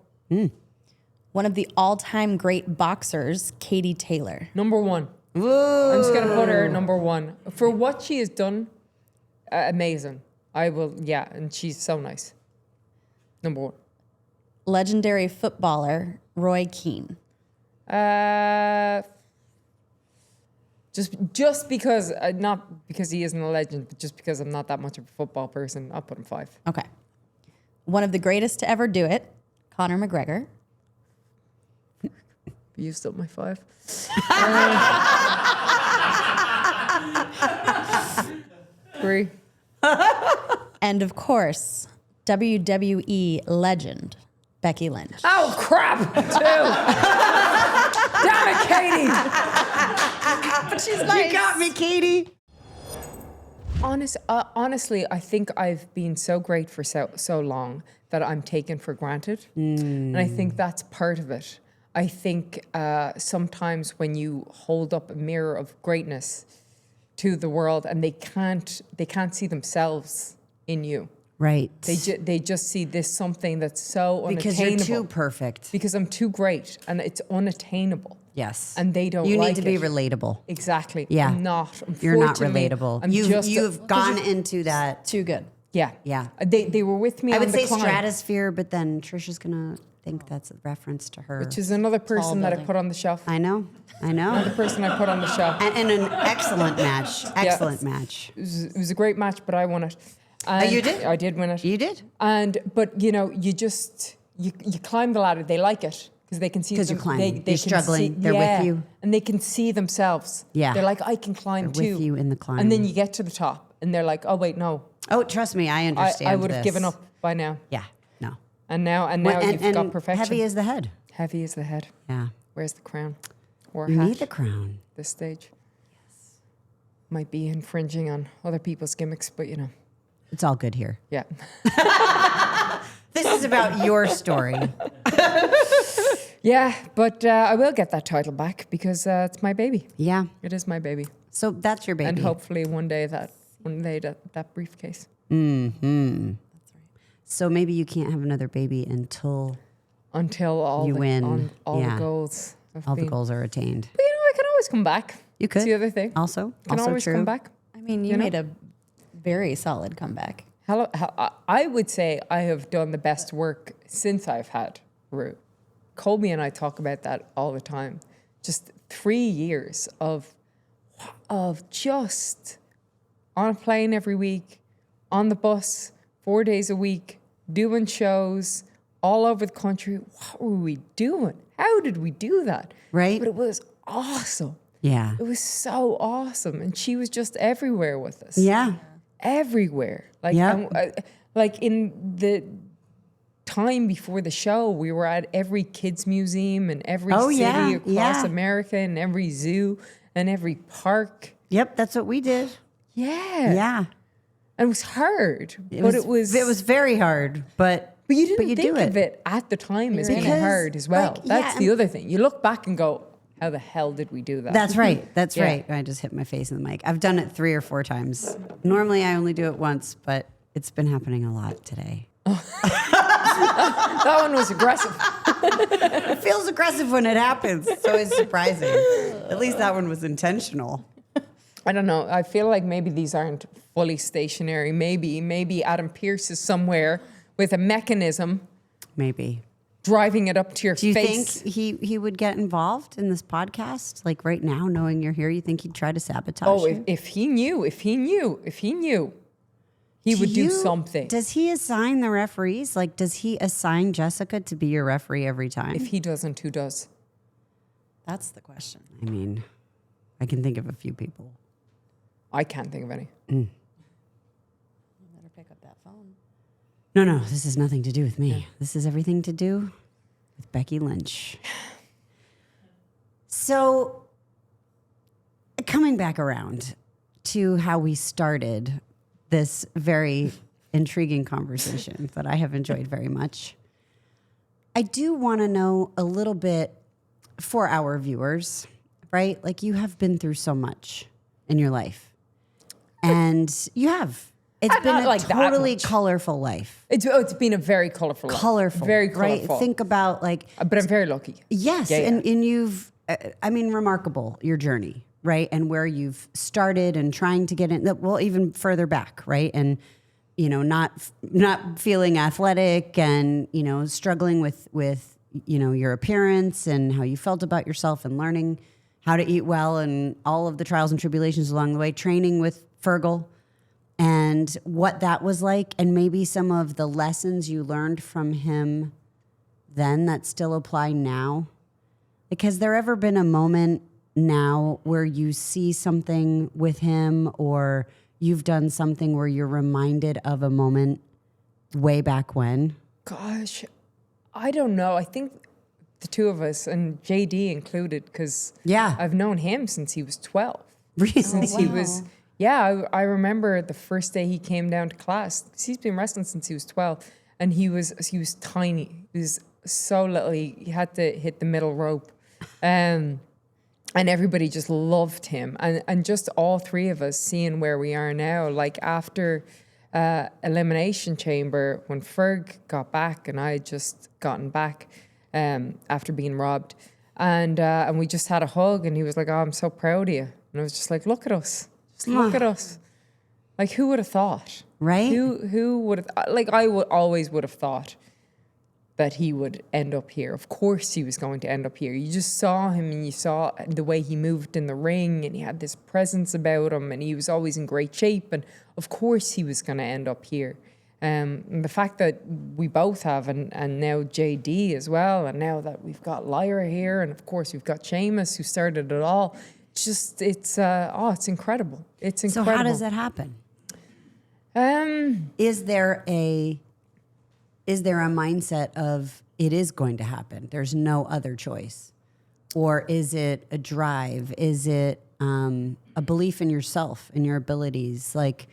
One of the all-time great boxers, Katie Taylor. Number 1. I'm just gonna put her at number 1 for what she has done. Amazing. I will. Yeah, and she's so nice. Number 1. Legendary footballer, Roy Keane. Just because not because he isn't a legend, but just because I'm not that much of a football person, I'll put him 5. Okay. One of the greatest to ever do it, Conor McGregor. used up my 5. Three. And of course, WWE legend Becky Lynch. Oh, crap. 2. Damn it, Katie. But she's nice. You got me, Katie. Honestly, I think I've been so great for so long that I'm taken for granted. And I think that's part of it. I think sometimes when you hold up a mirror of greatness to the world and they can't see themselves in you. Right. They just see this something that's so because unattainable. you're too perfect. Because I'm too great and it's unattainable. Yes. And they don't You like need to be it. relatable. Exactly. Yeah. I'm not. You're not Unfortunately, relatable. I'm You've gone into that. Too good. Yeah. Yeah. They were with me I on would the say climb, stratosphere, but then Trisha's gonna think that's a reference to her. which is another person that I building. put on the shelf. I know. Another person I put on the shelf. And an excellent match. Excellent match. It was a great match, but I won it. And you did? I did win it. You did? But you know, you climb the ladder. They like it because they can see. 'Cause you're them- climbing. They You're can struggling. see- They're with yeah, you. and they can see themselves. Yeah. they're like, I can climb They're too. with you in the climb. And then you get to the top, and they're like, oh wait, no, Oh, trust me, I understand. I would have this. given up by now. Yeah. No. And now Well, you've got perfection. heavy as the head. Heavy is the head. Yeah. Where's the crown? Or You hat? need the crown. This stage. Yes. Might be infringing on other people's gimmicks, but you know, It's all good here. yeah. This is about your story. Yeah, but I will get that title back because it's my baby. Yeah. It is my baby. So that's your baby. And hopefully one day that briefcase. So maybe you can't have another baby until Until all You the win. all Yeah. the goals have all been. the goals are attained. But you know, I can always come back. You could. That's the other thing. Also, Can also always true. come back. I mean, you You know? made a very solid comeback. I would say I have done the best work since I've had Rue. Colby and I talk about that all the time. Just 3 years of just on a plane every week, on the bus 4 days a week, doing shows all over the country. What were we doing? How did we do that? Right. But it was awesome. Yeah. It was so awesome. And she was just everywhere with us. Yeah. Everywhere. Like, Yeah. like in the time before the show, we were at every kids museum and every Oh, city yeah, across yeah. America and every zoo and every park. Yep, that's what we did. Yeah. Yeah. And it was hard, It but it was very hard, but you didn't you think do of it at the time as being Because, hard as well. like, yeah, That's the other thing. You look back and go, how the hell did we do that? That's right. That's Yeah. right. I just hit my face in the mic. I've done it 3 or 4 times. Normally I only do it once, but it's been happening a lot today. That one was aggressive. It feels aggressive when it happens, so it's surprising. At least that one was intentional. I don't know. I feel like maybe these aren't fully stationary. Maybe Adam Pearce is somewhere with a mechanism Maybe. driving it up to your Do you face. think he would get involved in this podcast? Like right now, knowing you're here, you think he'd try to sabotage Oh, you? if he knew, he would do something. Does he assign the referees? Like, does he assign Jessica to be your referee every time? If he doesn't, who does? That's the question. I mean, I can think of a few people. I can't think of any. You better pick up that phone. No, this has nothing to do with me. This is everything to do with Becky Lynch. So, coming back around to how we started this very intriguing conversation that I have enjoyed very much, I do want to know a little bit for our viewers, right? Like, you have been through so much in your life, and you have. It's been Not a like that totally much. colorful life. It's been a very colorful life. Colorful, Very right? colorful. Think about like But I'm very lucky. yes, Yeah, and you've, I mean, remarkable your journey, right? And where you've started and trying to get in. Well, even further back, right? And you know, not feeling athletic, and you know, struggling with you know your appearance and how you felt about yourself, and learning how to eat well, and all of the trials and tribulations along the way. Training with Fergal. And what that was like, and maybe some of the lessons you learned from him then that still apply now. Like, has there ever been a moment now where you see something with him or you've done something where you're reminded of a moment way back when? Gosh, I don't know. I think the two of us, and JD included, because Yeah. I've known him since he was 12. Really? Since he was, yeah, I remember the first day he came down to class. 'Cause he's been wrestling since he was 12, and he was tiny. He was so little. He had to hit the middle rope, and everybody just loved him. And just all three of us seeing where we are now, like after Elimination Chamber, when Ferg got back and I had just gotten back after being robbed, and we just had a hug, and he was like, "Oh, I'm so proud of you." And I was just like, "Look at us, just look at us." Like, who would have thought? Right? Who would have? Like, I always would have thought that he would end up here. Of course, he was going to end up here. You just saw him, and you saw the way he moved in the ring, and he had this presence about him, and he was always in great shape. And of course, he was going to end up here. And the fact that we both have, and now JD as well, and now that we've got Lyra here, and of course we've got Seamus who started it all. It's incredible. It's incredible. So how does that happen? Is there a mindset of it is going to happen? There's no other choice, or is it a drive? Is it a belief in yourself and your abilities? Like,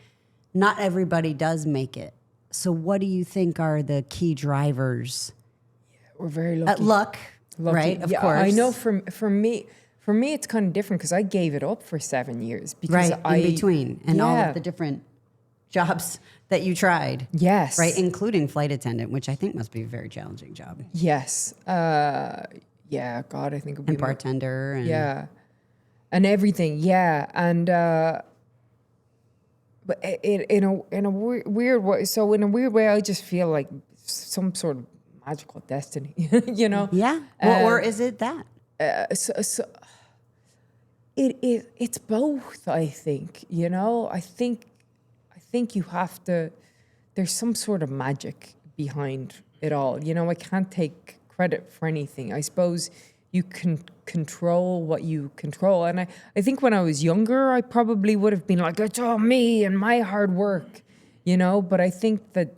not everybody does make it. So, what do you think are the key drivers? We're very lucky. Luck, right? Of course. I know. For me, it's kind of different because I gave it up for 7 years because Right, in between, and all of the different jobs that you tried. Yes. Right, including flight attendant, which I think must be a very challenging job. Yes. Yeah. God, I think it'd be And bartender. And Yeah, and everything. Yeah, and but in a weird way. So in a weird way, I just feel like some sort of magical destiny. You know. Yeah. Or is it that? So it's both. I think. You know. I think you have to. There's some sort of magic behind it all. You know. I can't take credit for anything. I suppose you can control what you control. And I think when I was younger, I probably would have been like, it's all me and my hard work, you know? But I think that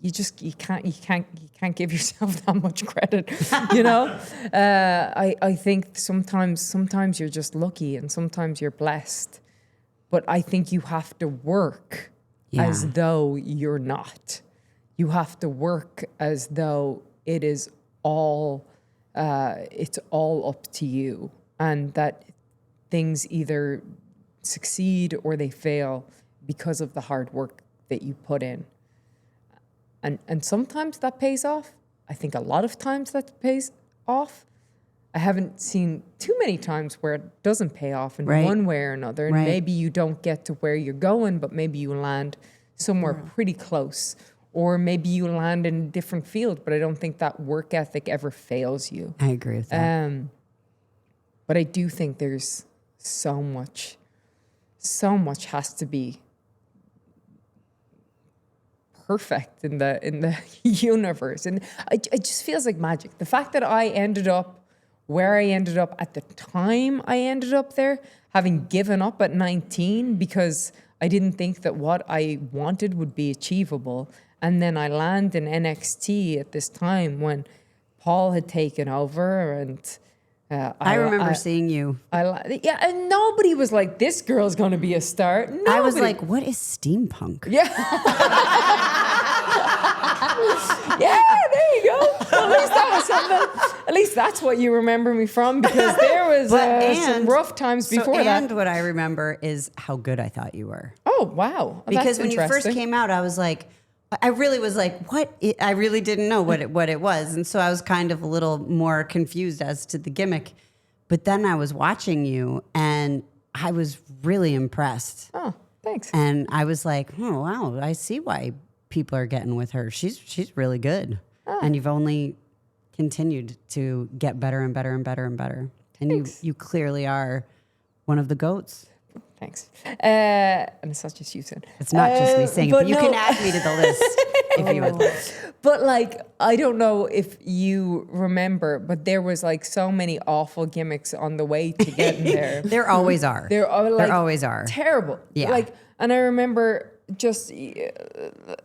you can't give yourself that much credit, you know? I think sometimes you're just lucky and sometimes you're blessed. But I think you have to work as though you're not. You have to work as though it is all it's all up to you, and that things either succeed or they fail because of the hard work that you put in. And sometimes that pays off. I think a lot of times that pays off. I haven't seen too many times where it doesn't pay off in one way or another. And maybe you don't get to where you're going, but maybe you land somewhere pretty close. Or maybe you land in a different field, but I don't think that work ethic ever fails you. I agree with that. But I do think there's so much has to be perfect in the universe. And it just feels like magic. The fact that I ended up where I ended up at the time I ended up there, having given up at 19 because I didn't think that what I wanted would be achievable. And then I land in NXT at this time when Paul had taken over, and I remember seeing you. And nobody was like, "This girl's going to be a star." Nobody. I was like, "What is steampunk?" Yeah. Yeah, there you go. Well, at least that was something. At least that's what you remember me from, because there was some rough times before that. And what I remember is how good I thought you were. Oh, wow. Because when you first came out, I was like, I really was like, what? I really didn't know what it was. And so I was kind of a little more confused as to the gimmick. But then I was watching you and I was really impressed. Oh, thanks. And I was like, oh, wow, I see why people are getting with her. She's really good. Oh. And you've only continued to get better and better and better and better. And you clearly are one of the GOATs. Thanks. And it's not just you saying. It's not just me saying it, but you can add me to the list if you would like. But like, I don't know if you remember, but there was like so many awful gimmicks on the way to getting there. There always are. There always are. Terrible. Yeah. Like, and I remember just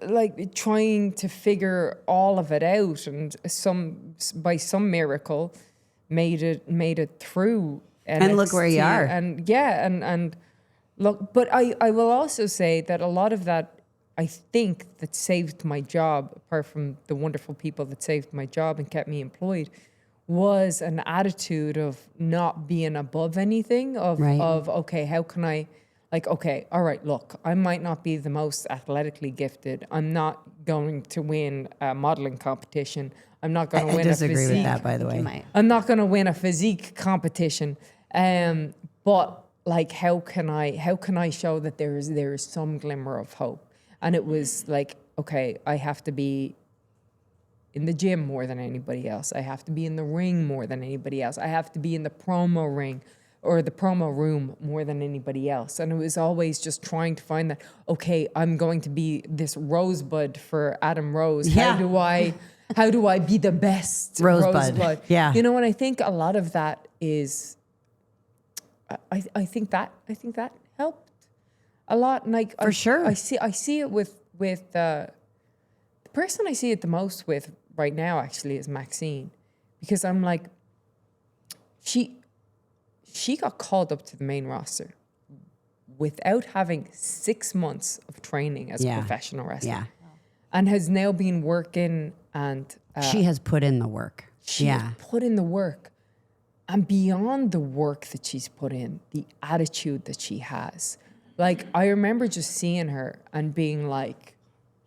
like trying to figure all of it out, and by some miracle made it through. And look where you NXT. are. And yeah, and look, but I will also say that a lot of that, I think, that saved my job, apart from the wonderful people that saved my job and kept me employed, was an attitude of not being above anything, of okay, how can I, like, okay, all right, look, I might not be the most athletically gifted. I'm not going to win a modeling competition. I'm not going to win a physique. I disagree with that, by the way. You might. I'm not going to win a physique competition. But like, how can I show that there is some glimmer of hope? And it was like, okay, I have to be in the gym more than anybody else. I have to be in the ring more than anybody else. I have to be in the promo ring or the promo room more than anybody else. And it was always just trying to find that, okay, I'm going to be this rosebud for Adam Rose. Yeah. How do I be the best Rosebud? Yeah. You know, and I think a lot of that is, I think that helped a lot. And like, For sure. I see it with the person I see it the most with right now actually is Maxine, because I'm like, she got called up to the main roster without having 6 months of training as a professional wrestler. Yeah. And has now been working, and She has put in the work. she has put in the work. And beyond the work that she's put in, the attitude that she has. Like, I remember just seeing her and being like,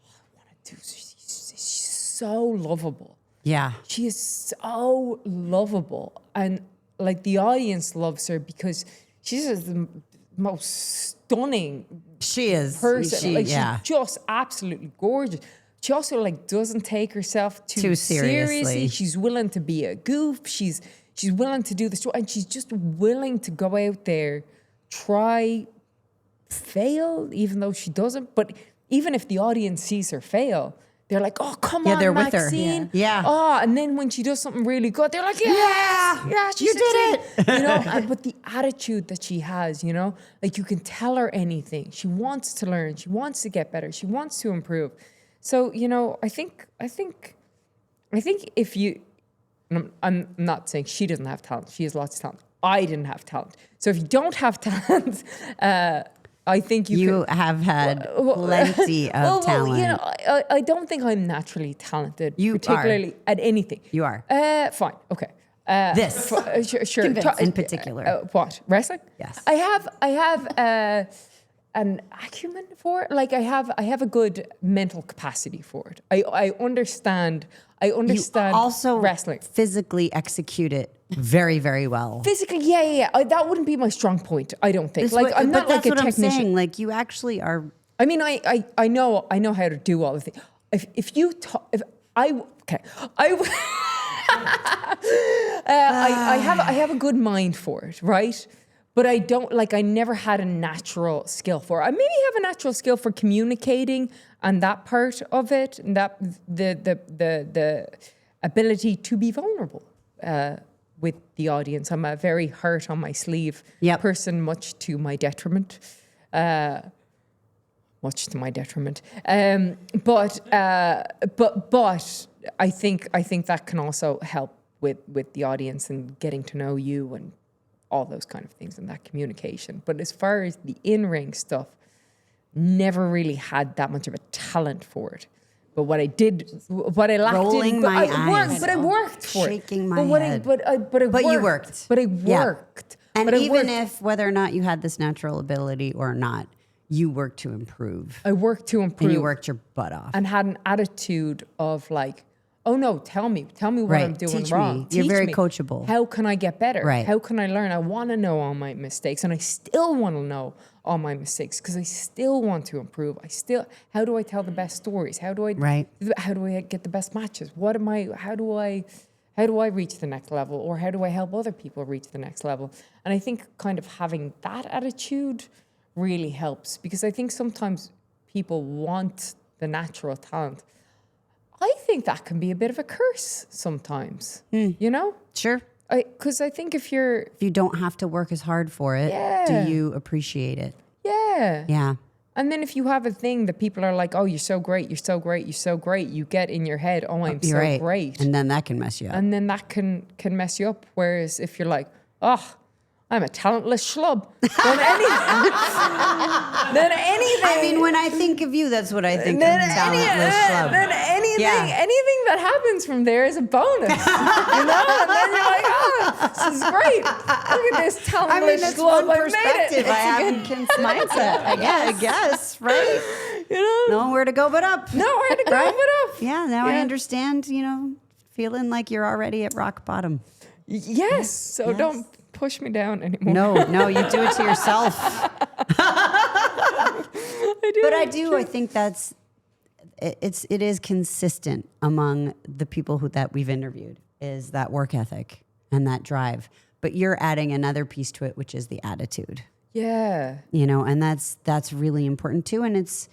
oh, I want to do, she's so lovable. Yeah. She is so lovable. And like, the audience loves her because she's just the most stunning She is. person. She, Like, yeah. she's just absolutely gorgeous. She also like doesn't take herself too seriously. She's willing to be a goof. She's willing to do the story, and she's just willing to go out there, try, fail, even though she doesn't. But even if the audience sees her fail, they're like, "Oh, come on, they're with her. Maxine!" Yeah. Oh, and then when she does something really good, they're like, "Yeah, she you did succeeded." You know, but the attitude that she has, you know, like, you can tell her anything. She wants to learn. She wants to get better. She wants to improve. So, you know, I think if you, and I'm not saying she doesn't have talent. She has lots of talent. I didn't have talent. So if you don't have talent, I think You have had plenty of talent. You know, I don't think I'm naturally talented, You particularly at anything. You are. Fine. Okay. This. Sure. In particular. What? Wrestling? Yes. I have an acumen for it. Like, I have a good mental capacity for it. I understand You also wrestling. physically execute it very, very well. Physically, yeah. That wouldn't be my strong point, I don't think. This Like, way- I'm but not that's like a what I'm technician. saying. Like, you actually are. I mean, I know how to do all the things. If you talk, if I okay, I have a good mind for it, right? But I don't, like, I never had a natural skill for it. I maybe have a natural skill for communicating and that part of it, and that the ability to be vulnerable with the audience. I'm a very heart on my sleeve person, much to my detriment. Much to my detriment. But I think that can also help with the audience and getting to know you and all those kind of things and that communication. But as far as the in-ring stuff, never really had that much of a talent for it. But what I lacked Rolling in, my I eyes. worked for it. Shaking my but head. But you worked. But I Yeah. worked. And But I even worked. if whether or not you had this natural ability or not, you worked to improve. I worked to improve. And you worked your butt off. And had an attitude of like, oh no, tell me what Right. I'm doing Teach wrong. me. You're Teach very me. coachable. How can I get better? Right. How can I learn? I want to know all my mistakes, and I still want to know all my mistakes because I still want to improve. How do I tell the best stories? How do I get the best matches? How do I reach the next level, or how do I help other people reach the next level? And I think kind of having that attitude really helps, because I think sometimes people want the natural talent. I think that can be a bit of a curse sometimes, you know? Sure. Because I think if you're, If you don't have to work as hard for it, Yeah. do you appreciate it? yeah. Yeah. And then if you have a thing that people are like, oh, you're so great, you're so great, you're so great, you get in your head, oh, I'm You're so right. great. And then that can mess you up. And then that can mess you up. Whereas if you're like, oh, I'm a talentless schlub, then anything, I mean, when I think of you, that's what I think of then talentless schlub. then anything, Yeah. anything that happens from there is a bonus, you know. And then you're like, oh, this is great. Look at this talentless I mean, that's schlub. one I made perspective it. I haven't considered. mindset, I Yeah, I guess, right? You know, Nowhere to go but up. nowhere to go Right? but up. Yeah, now I Yeah. understand, feeling like you're already at rock bottom. Yes. So don't push me down anymore. No, you do it to yourself. I do. But I think it is consistent among the people that we've interviewed, is that work ethic and that drive. But you're adding another piece to it, which is the attitude. Yeah. And that's really important too. And it's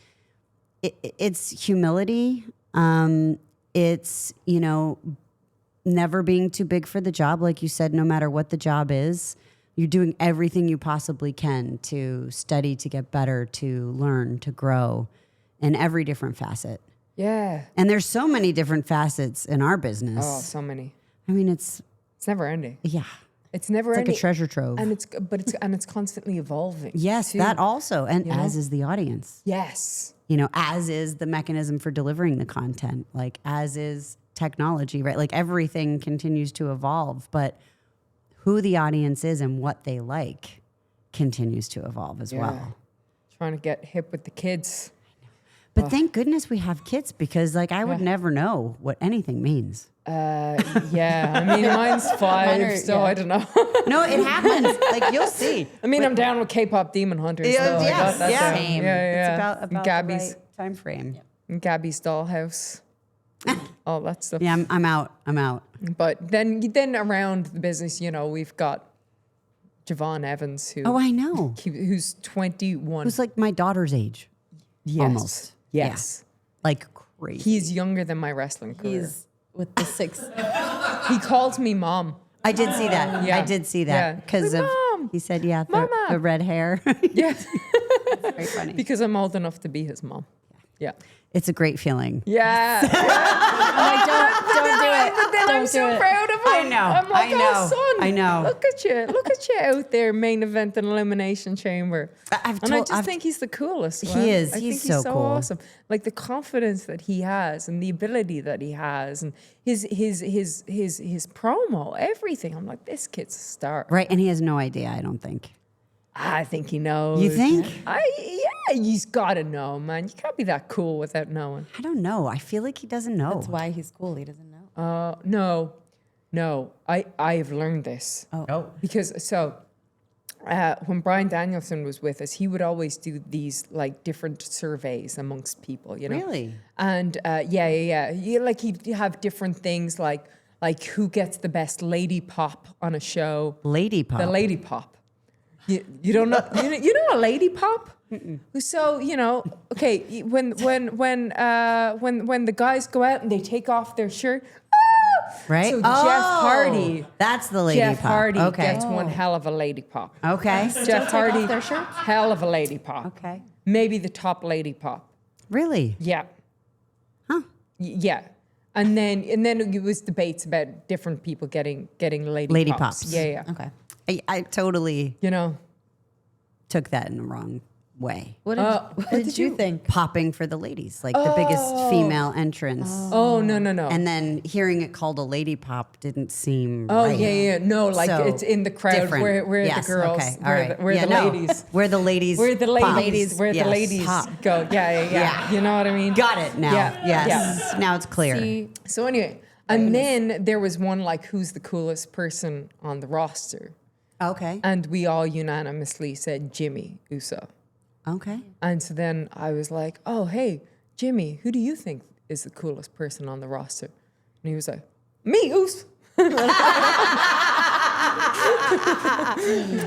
humility. It's, never being too big for the job. Like you said, no matter what the job is, you're doing everything you possibly can to study, to get better, to learn, to grow in every different facet. Yeah. And there's so many different facets in our business. Oh, so many. I mean, it's never ending. yeah, It's never it's like ending. a treasure trove. And it's constantly evolving. Yes, too. that also, and as is the audience. Yes. As is the mechanism for delivering the content, like as is technology, right? Like everything continues to evolve, but who the audience is and what they like continues to evolve as well. Trying to get hip with the kids. But thank goodness we have kids, because I would never know what anything means. Yeah. I mean, mine's 5, so I don't know. No, it happens. You'll see. I mean, I'm down with K-pop Demon Hunters. Yeah, though. I yes, got that yeah. down. Same. Yeah, yeah. It's about Gabby's, the right time frame. and Gabby's Dollhouse. All that stuff. Yeah, I'm out. But then around the business, we've got Javon Evans, Oh, I know. who's 21. Who's like my daughter's age. Yes. almost. Yes. Like crazy. He's younger than my wrestling career. He's with the 6. He calls me mom. I did see that. Yeah. I did see Yeah. that because Hey, of Mom. he said, yeah, Mama. the red hair. Yes. Very funny. Because I'm old enough to be his mom. Yeah. It's a great feeling. Yeah. Don't do it. But then I'm Don't so do it. proud of him. I know, I'm like, I know, oh, son. I know. Look at you. Look at you out there, main event and elimination chamber. I've And I told- just I've- think he's the coolest. He man. is. I He's think so cool. awesome. Like the confidence that he has and the ability that he has and his promo, everything. I'm like, this kid's a star. Right. And he has no idea, I don't think. I think he knows. You think? Yeah, he's got to know, man. You can't be that cool without knowing. I don't know. I feel like he doesn't know. That's why he's cool. He doesn't know. No. I have learned this. Oh. Because when Brian Danielson was with us, he would always do these like different surveys amongst people, Really? And yeah. He'd have different things like who gets the best lady pop on a show. Lady pop. The lady pop. You don't know you know a lady pop? So okay, when the guys go out and they take off their shirt, Right? So Jeff Hardy. That's the lady Jeff pop. Hardy Okay. gets one hell of a lady pop. Okay. Jeff Hardy, hell of a lady pop. Okay. Maybe the top lady pop. Really? Yeah. Huh. Yeah. And then it was debates about different people getting Lady pops. Yeah. Okay. I totally You know. took that in the wrong way. What did you think? Popping for the ladies, like the biggest female entrance. Oh no. And then hearing it called a lady pop didn't seem Oh right. yeah. No, like So, it's in the crowd different. where Yes, the girls, okay, all right. where Yeah, the no. ladies. Where the ladies Where the pop. ladies, where Yes, the ladies pop. go. Yeah. You know what I mean? Got it now. Yeah, Yes. Now it's clear. See, So anyway, and then there was one like, who's the coolest person on the roster? Okay. And we all unanimously said Jimmy Uso. Okay. And so then I was like, oh, hey, Jimmy, who do you think is the coolest person on the roster? And he was like, me, Uso.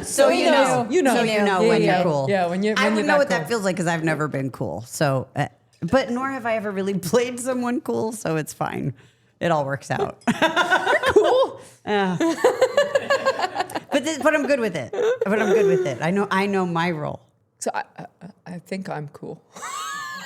So you know. You know. So you know Yeah, when yeah. you're cool. Yeah, when you're I when would you're know that what that cool. feels like because I've never been cool. So, but nor have I ever really played someone cool. So it's fine. It all works out. Cool. But I'm good with it. I know my role. So I think I'm cool.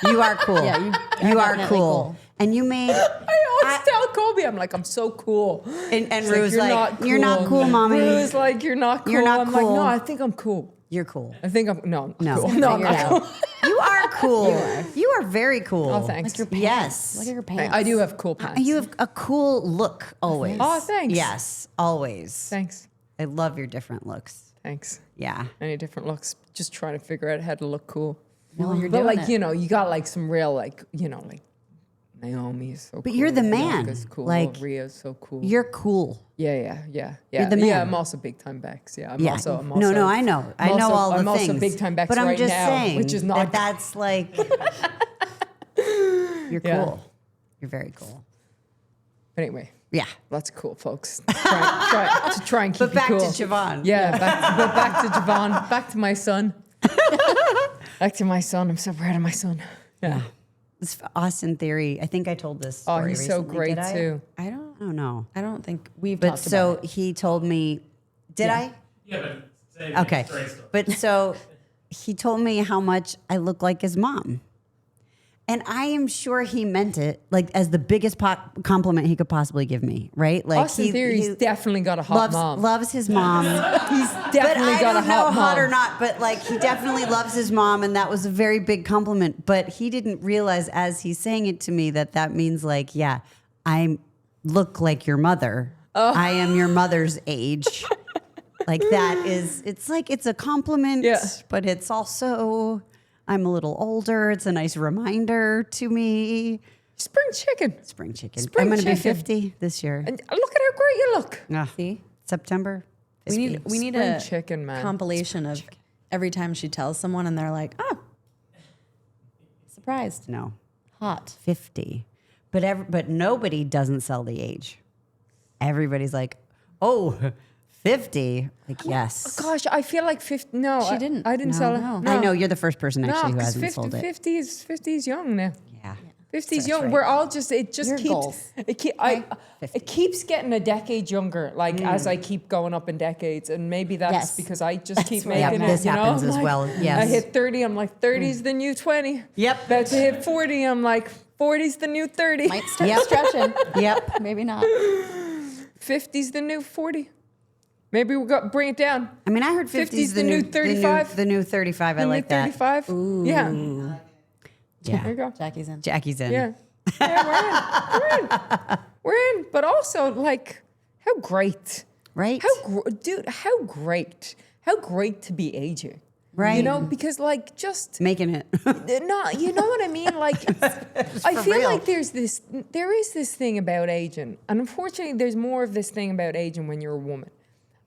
You are cool. Yeah, you you are definitely cool. cool. And you made I always tell Kobe, I'm like, I'm so cool. and He's Rue's you're not cool, mommy. Rue's like, you're not cool. You're not I'm like, cool. no, I think I'm cool. You're cool. I think I'm no, I'm No. not cool. No, I'm Figure it not out. cool. You are cool. You are very cool. Oh, thanks. Like your pants. Yes. Look at your pants. I do have cool pants. You have a cool look always. Oh, thanks. Yes, always. Thanks. I love your different looks. Thanks. Yeah. Any different looks? Just trying to figure out how to look cool. Well, you're But doing like, it. you know, you got like some real like, you know, like Naomi is so cool. But you're the man. Bianca's cool. Like, Rhea's so cool. You're cool. Yeah. You're the man. Yeah, I'm also big time Bex. Yeah, I'm Yeah. also. No, I know. I know all the I'm things. also big time Bex But I'm right just now, saying which is not. that's like you're Yeah. cool. You're very cool. But anyway, Yeah. lots of cool folks. Try and keep But back you to cool. Javon. Yeah, back to Javon. Back to my son. Back to my son. I'm so proud of my son. Yeah. This Austin Theory. I think I told this Oh, story he's so recently. great Did I? too. I don't. I don't know. I don't think we've But talked so about it. he told me, did I? Yeah, but same Okay. great story. But so he told me how much I look like his mom. And I am sure he meant it like as the biggest compliment he could possibly give me, right? Like Austin Theory's definitely got a hot mom. loves his mom. He's But definitely I got a don't know hot hot mom. or not, but like he definitely loves his mom, and that was a very big compliment. But he didn't realize as he's saying it to me that means like, yeah, I look like your mother. Oh. I am your mother's age. Like that is, it's like it's a compliment, Yeah. but it's also I'm a little older. It's a nice reminder to me. Spring chicken. Spring chicken. Spring I'm going to be chicken. 50 this year. And look at how great you look. See, September. we need 50. a Spring chicken, man. compilation of every time she tells someone and they're like, oh, surprised, No. hot. 50. But nobody doesn't sell the age. Everybody's like, oh, 50. Like, yes. Gosh, I feel like 50. No, She didn't. I didn't No, sell it. no. No. I know you're the first person actually who 'cause hasn't 50, sold it. 50 is young now. Yeah. 50 is That's young. right. We're all just, it just Your keeps, goals. it keeps getting a decade younger, like as I keep going up in decades. And maybe that's Yes. because I just keep right. making Yeah, it, this you know? happens I'm as like, well, yes. I hit 30, I'm like, 30's the new 20. Yep. About to hit 40, I'm like, 40's the new 30. Might start Yep. stretching. Yep. Maybe not. 50's the new 40. Maybe we'll bring it down. I mean, I heard 50's the new 35. The new 35. I The like new that. 35. Yeah. There Yeah. you go. Jackie's in. Jackie's in. Yeah. Yeah, we're in. But also, like, how great. Right? Dude, how great. How great to be aging. Right. You know, because, like, just, Making it. not, you know what I mean? Like, I for feel real. like there is this thing about aging. And unfortunately, there's more of this thing about aging when you're a woman.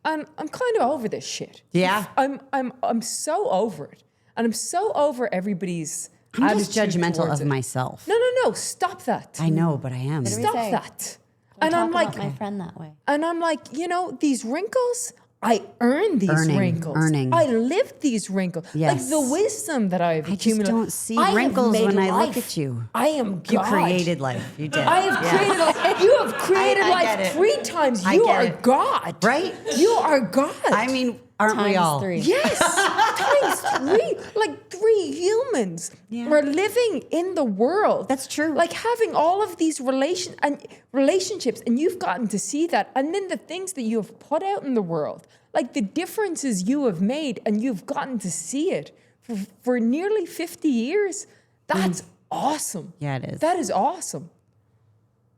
And I'm kind of over this shit. Yeah. I'm so over it. And I'm so over everybody's I'm just attitude judgmental towards of it. myself. No, stop that. I know, but I am. do we Stop say? that. We And talk I'm like, about my friend that way. and I'm like, you know, these wrinkles, I earned these wrinkles. Earning. I lived these wrinkles. Yes. Like the wisdom that I've I just accumulated. don't see I have wrinkles made when I look life. at you. I am God. You created life. You did. I have Yeah. created life. You have created I get life it. 3 times. I You get are it. God. Right? You are God. I mean, aren't we Times all? 3. Yes, times 3. Like 3 humans Yeah. are living in the world. That's true. Like having all of these relationships, and you've gotten to see that, and then the things that you have put out in the world, like the differences you have made, and you've gotten to see it for nearly 50 years. That's awesome. Yeah, it is. That is awesome.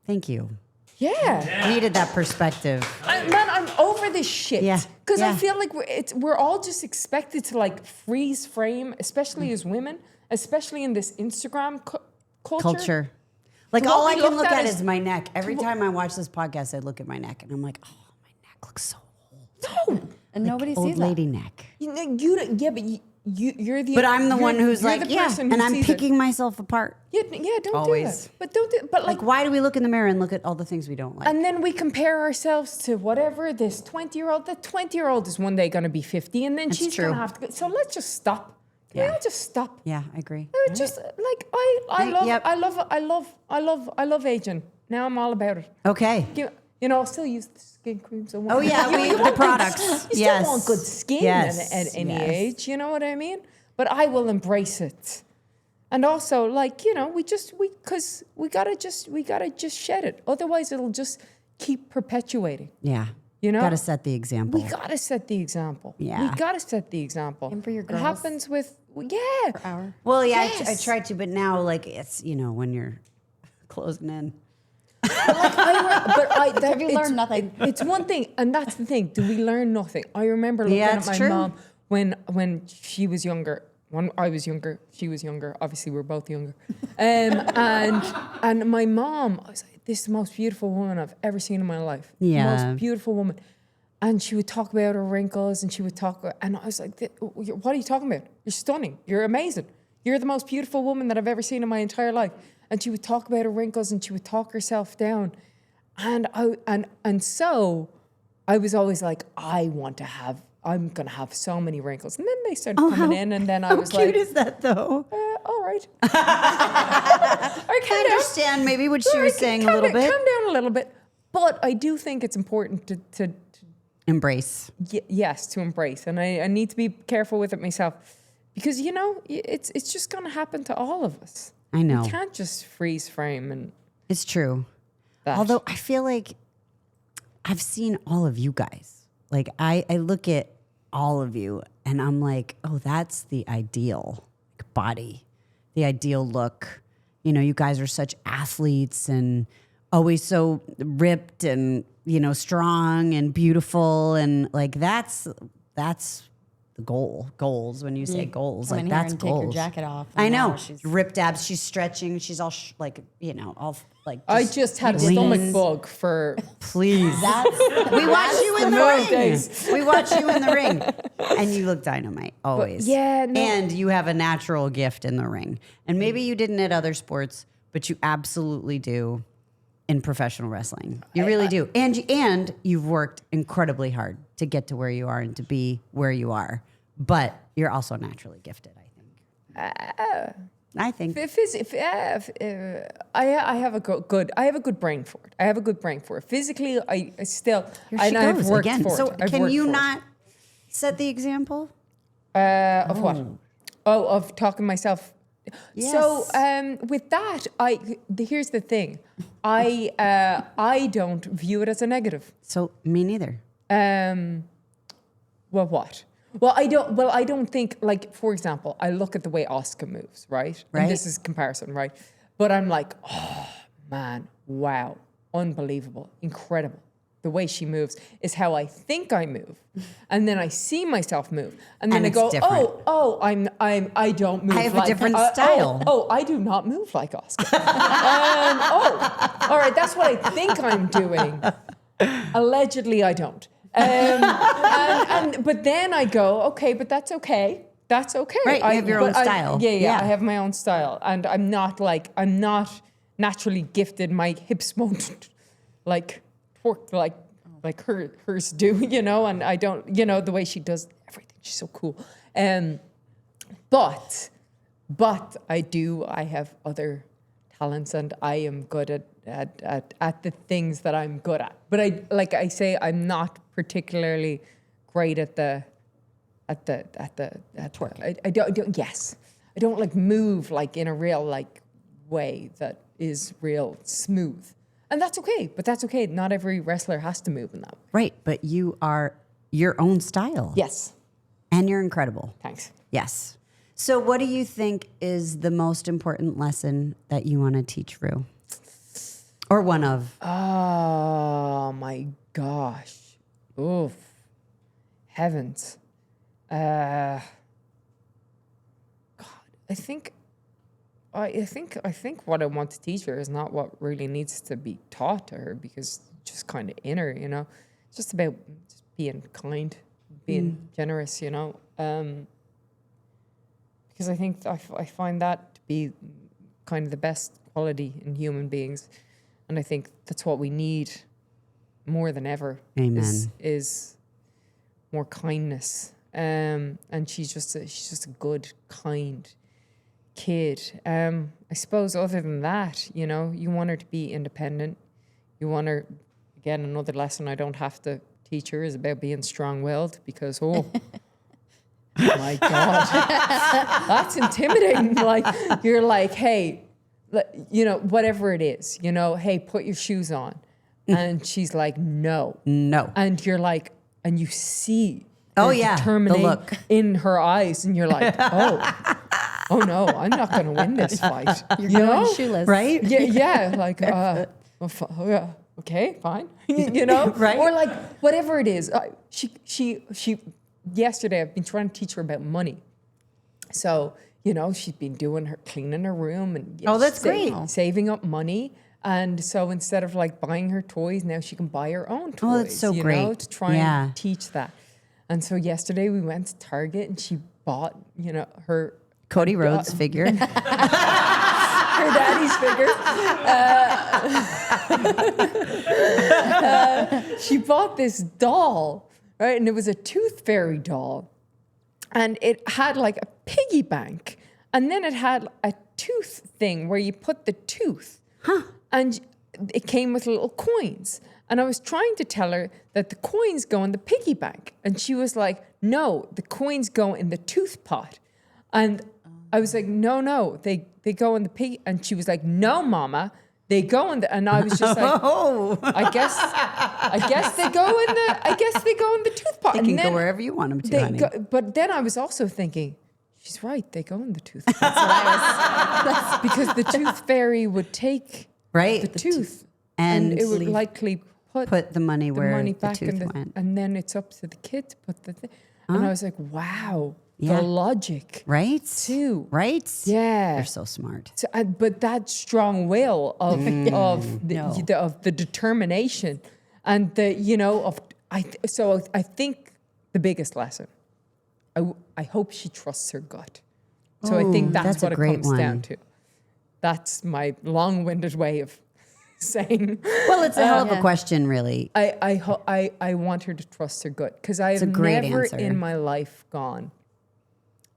Thank you. Yeah. Needed that perspective. Man, I'm over this shit. Yeah, Because I yeah. feel like we're all just expected to like freeze frame, especially as women, especially in this Instagram culture. Like To all what I we can looked look at at is- is my neck. Every time I watch this podcast, I look at my neck and I'm like, oh, my neck looks so old. No. And nobody Old sees lady neck. You don't- yeah, but you're the. But I'm the one who's you're like, the yeah, person and who I'm sees it. picking myself apart. Yeah, don't Always. do it. But don't do. But Like, why do we look in the mirror and look at all the things we don't like? and then we compare ourselves to whatever this 20-year-old. The 20-year-old is one day going to be 50, and then she's going true. to have to go. So let's just stop. Can we Yeah. all just stop? Yeah, I agree. I would just like Yep. I love aging. Now I'm all about it. Okay. You know, I'll still use the skin creams. And Oh yeah, you the want products. Good, you Yes. still want good skin Yes. at any Yes. age. You know what I mean? But I will embrace it. And also, like, you know, we gotta just shed it. Otherwise, it'll just keep perpetuating. Yeah. You know? Got to set the example. We gotta set the example. Yeah. We gotta set the example. And for your It girls. happens with Hour. Well, yeah, I Yes. tried to, but now, like, it's, when you're closing in. Have you learned nothing? It's one thing, and that's the thing. Do we learn nothing? I remember looking Yeah, at it's my true. mom when she was younger. When I was younger, she was younger. Obviously, we're both younger. And my mom, I was like, "This is the most beautiful woman I've ever seen in my life. Yeah. The most beautiful woman." And she would talk about her wrinkles, and she would talk, and I was like, "What are you talking about? You're stunning. You're amazing. You're the most beautiful woman that I've ever seen in my entire life." And she would talk about her wrinkles, and she would talk herself down, and so I was always like, I'm gonna have so many wrinkles, and then they started coming in, and then I was How cute like, is that, though? all right, all right, I calm down. understand maybe what she was saying a Calm little down- bit. Calm down a little bit, but I do think it's important to Embrace. yes, to embrace, and I need to be careful with it myself, because it's just gonna happen to all of us. I know. You can't just freeze frame and It's true. that. Although I feel like I've seen all of you guys. Like I look at all of you and I'm like, oh, that's the ideal body, the ideal look. You guys are such athletes and always so ripped and, strong and beautiful. And like, that's the goals. When you say goals, Come like in here that's and take your goals. jacket off. I and now know. she's- Ripped abs. She's stretching. She's all all like. I just had a lean. stomach bug for Please. We watch you in the the ring. days. We watch you in the ring. And you look dynamite, always. yeah, no. And you have a natural gift in the ring. And maybe you didn't at other sports, but you absolutely do in professional wrestling. You really do. And you've worked incredibly hard to get to where you are and to be where you are. But you're also naturally gifted, I think. I think. I have a good brain for it. I have a good brain for it. Physically, I still Here she and I've goes worked again. for So it. I've can worked you for it. not set the example? Of what? Oh, of talking myself. So Yes. with that, here's the thing. I don't view it as a negative. So me neither. Well, what? Well, I don't think, like, for example, I look at the way Oscar moves, right? Right. And this is comparison, right? But I'm like, oh man, wow, unbelievable, incredible. The way she moves is how I think I move, and then I see myself move, and then And I it's go, different. I don't move. I have a like, different style. I do not move like Oscar. All right, that's what I think I'm doing. Allegedly, I don't. But then I go, okay, but that's okay. That's okay. Right, you have your own style. Yeah, I have my own style, and I'm not naturally gifted. My hips won't like work like hers do, and I don't, the way she does everything. She's so cool. But I have other talents, and I am good at the things that I'm good at. But I'm not particularly great at twerking. I don't. Yes, I don't like move like in a real like way that is real smooth, and that's okay. But that's okay. Not every wrestler has to move in that way. Right, but you are your own style. Yes. And you're incredible. Thanks. Yes. So what do you think is the most important lesson that you want to teach Rue? Or one of? Oh my gosh. Oof. Heavens. God. I think what I want to teach her is not what really needs to be taught to her, because it's just kind of in her, It's just about just being kind, being generous, because I think I find that to be kind of the best quality in human beings, and I think that's what we need more than ever. Amen. Is more kindness. And she's just a good, kind kid. I suppose other than that, you know, you want her to be independent. You want her, again, another lesson I don't have to teach her is about being strong-willed, because, oh, my God, that's intimidating. Like, you're like, hey, you know, whatever it is, you know, hey, put your shoes on. And she's like, no. No. And you're like, and you see Oh, the yeah, the determination look. in her eyes, and you're like, oh no, I'm not going to win this fight. You're you going know? shoeless. Right? Yeah, like, well, yeah, okay, fine, you know, Right. Or like whatever it is. She. Yesterday, I've been trying to teach her about money. So you know, she's been cleaning her room and Oh, that's great. saving up money. And so instead of like buying her toys, now she can buy her own toys. Oh, that's so you great. know, to try Yeah. and teach that. And so yesterday we went to Target and she bought, you know, her Cody Rhodes figure. her daddy's figure. She bought this doll, right? And it was a tooth fairy doll. And it had like a piggy bank. And then it had a tooth thing where you put the tooth. And it came with little coins. And I was trying to tell her that the coins go in the piggy bank. And she was like, no, the coins go in the tooth pot. And I was like, no, they go in the piggy. And she was like, no, Mama, they go in the, and I was just like, I guess they go in the tooth pot. They can go wherever you want them to, honey. But then I was also thinking, she's right, they go in the tooth pot. Because the tooth fairy would take Right. the tooth And and it would likely put the money where money the back tooth went. and then it's up to the kid to put the thing. And I was like, wow, Yeah. the logic Right? too. Right? Yeah. They're so smart. So, but that strong will of the determination and the, you know, I think the biggest lesson, I hope she trusts her gut. So I think that's that's a what it great comes one. down to. That's my long-winded way of saying. Well, it's a hell of a question, really. I want her to trust her gut because I've a great never answer. in my life gone,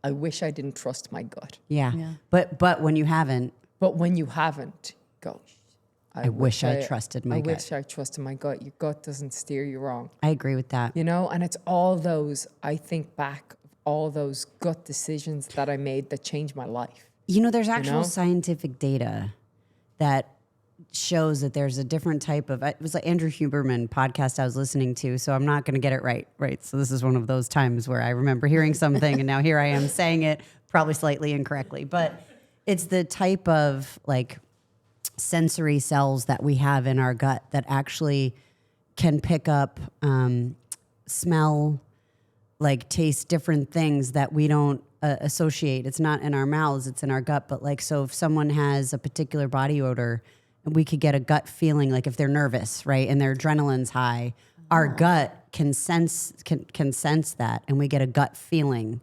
I wish I didn't trust my gut. Yeah. But when you haven't, But when you haven't, go. I wish I trusted my gut. I wish I trusted my gut. Your gut doesn't steer you wrong, I agree with that. you know. And it's all those. I think back, all those gut decisions that I made that changed my life. You know, there's actual know? scientific data that shows that there's a different type of, it was like Andrew Huberman podcast I was listening to, so I'm not going to get it right. So this is one of those times where I remember hearing something and now here I am saying it probably slightly incorrectly, but it's the type of like sensory cells that we have in our gut that actually can pick up smell, like taste different things that we don't associate. It's not in our mouths, it's in our gut. But like, so if someone has a particular body odor, we could get a gut feeling, like if they're nervous, right, and their adrenaline's high, our gut can sense that, and we get a gut feeling,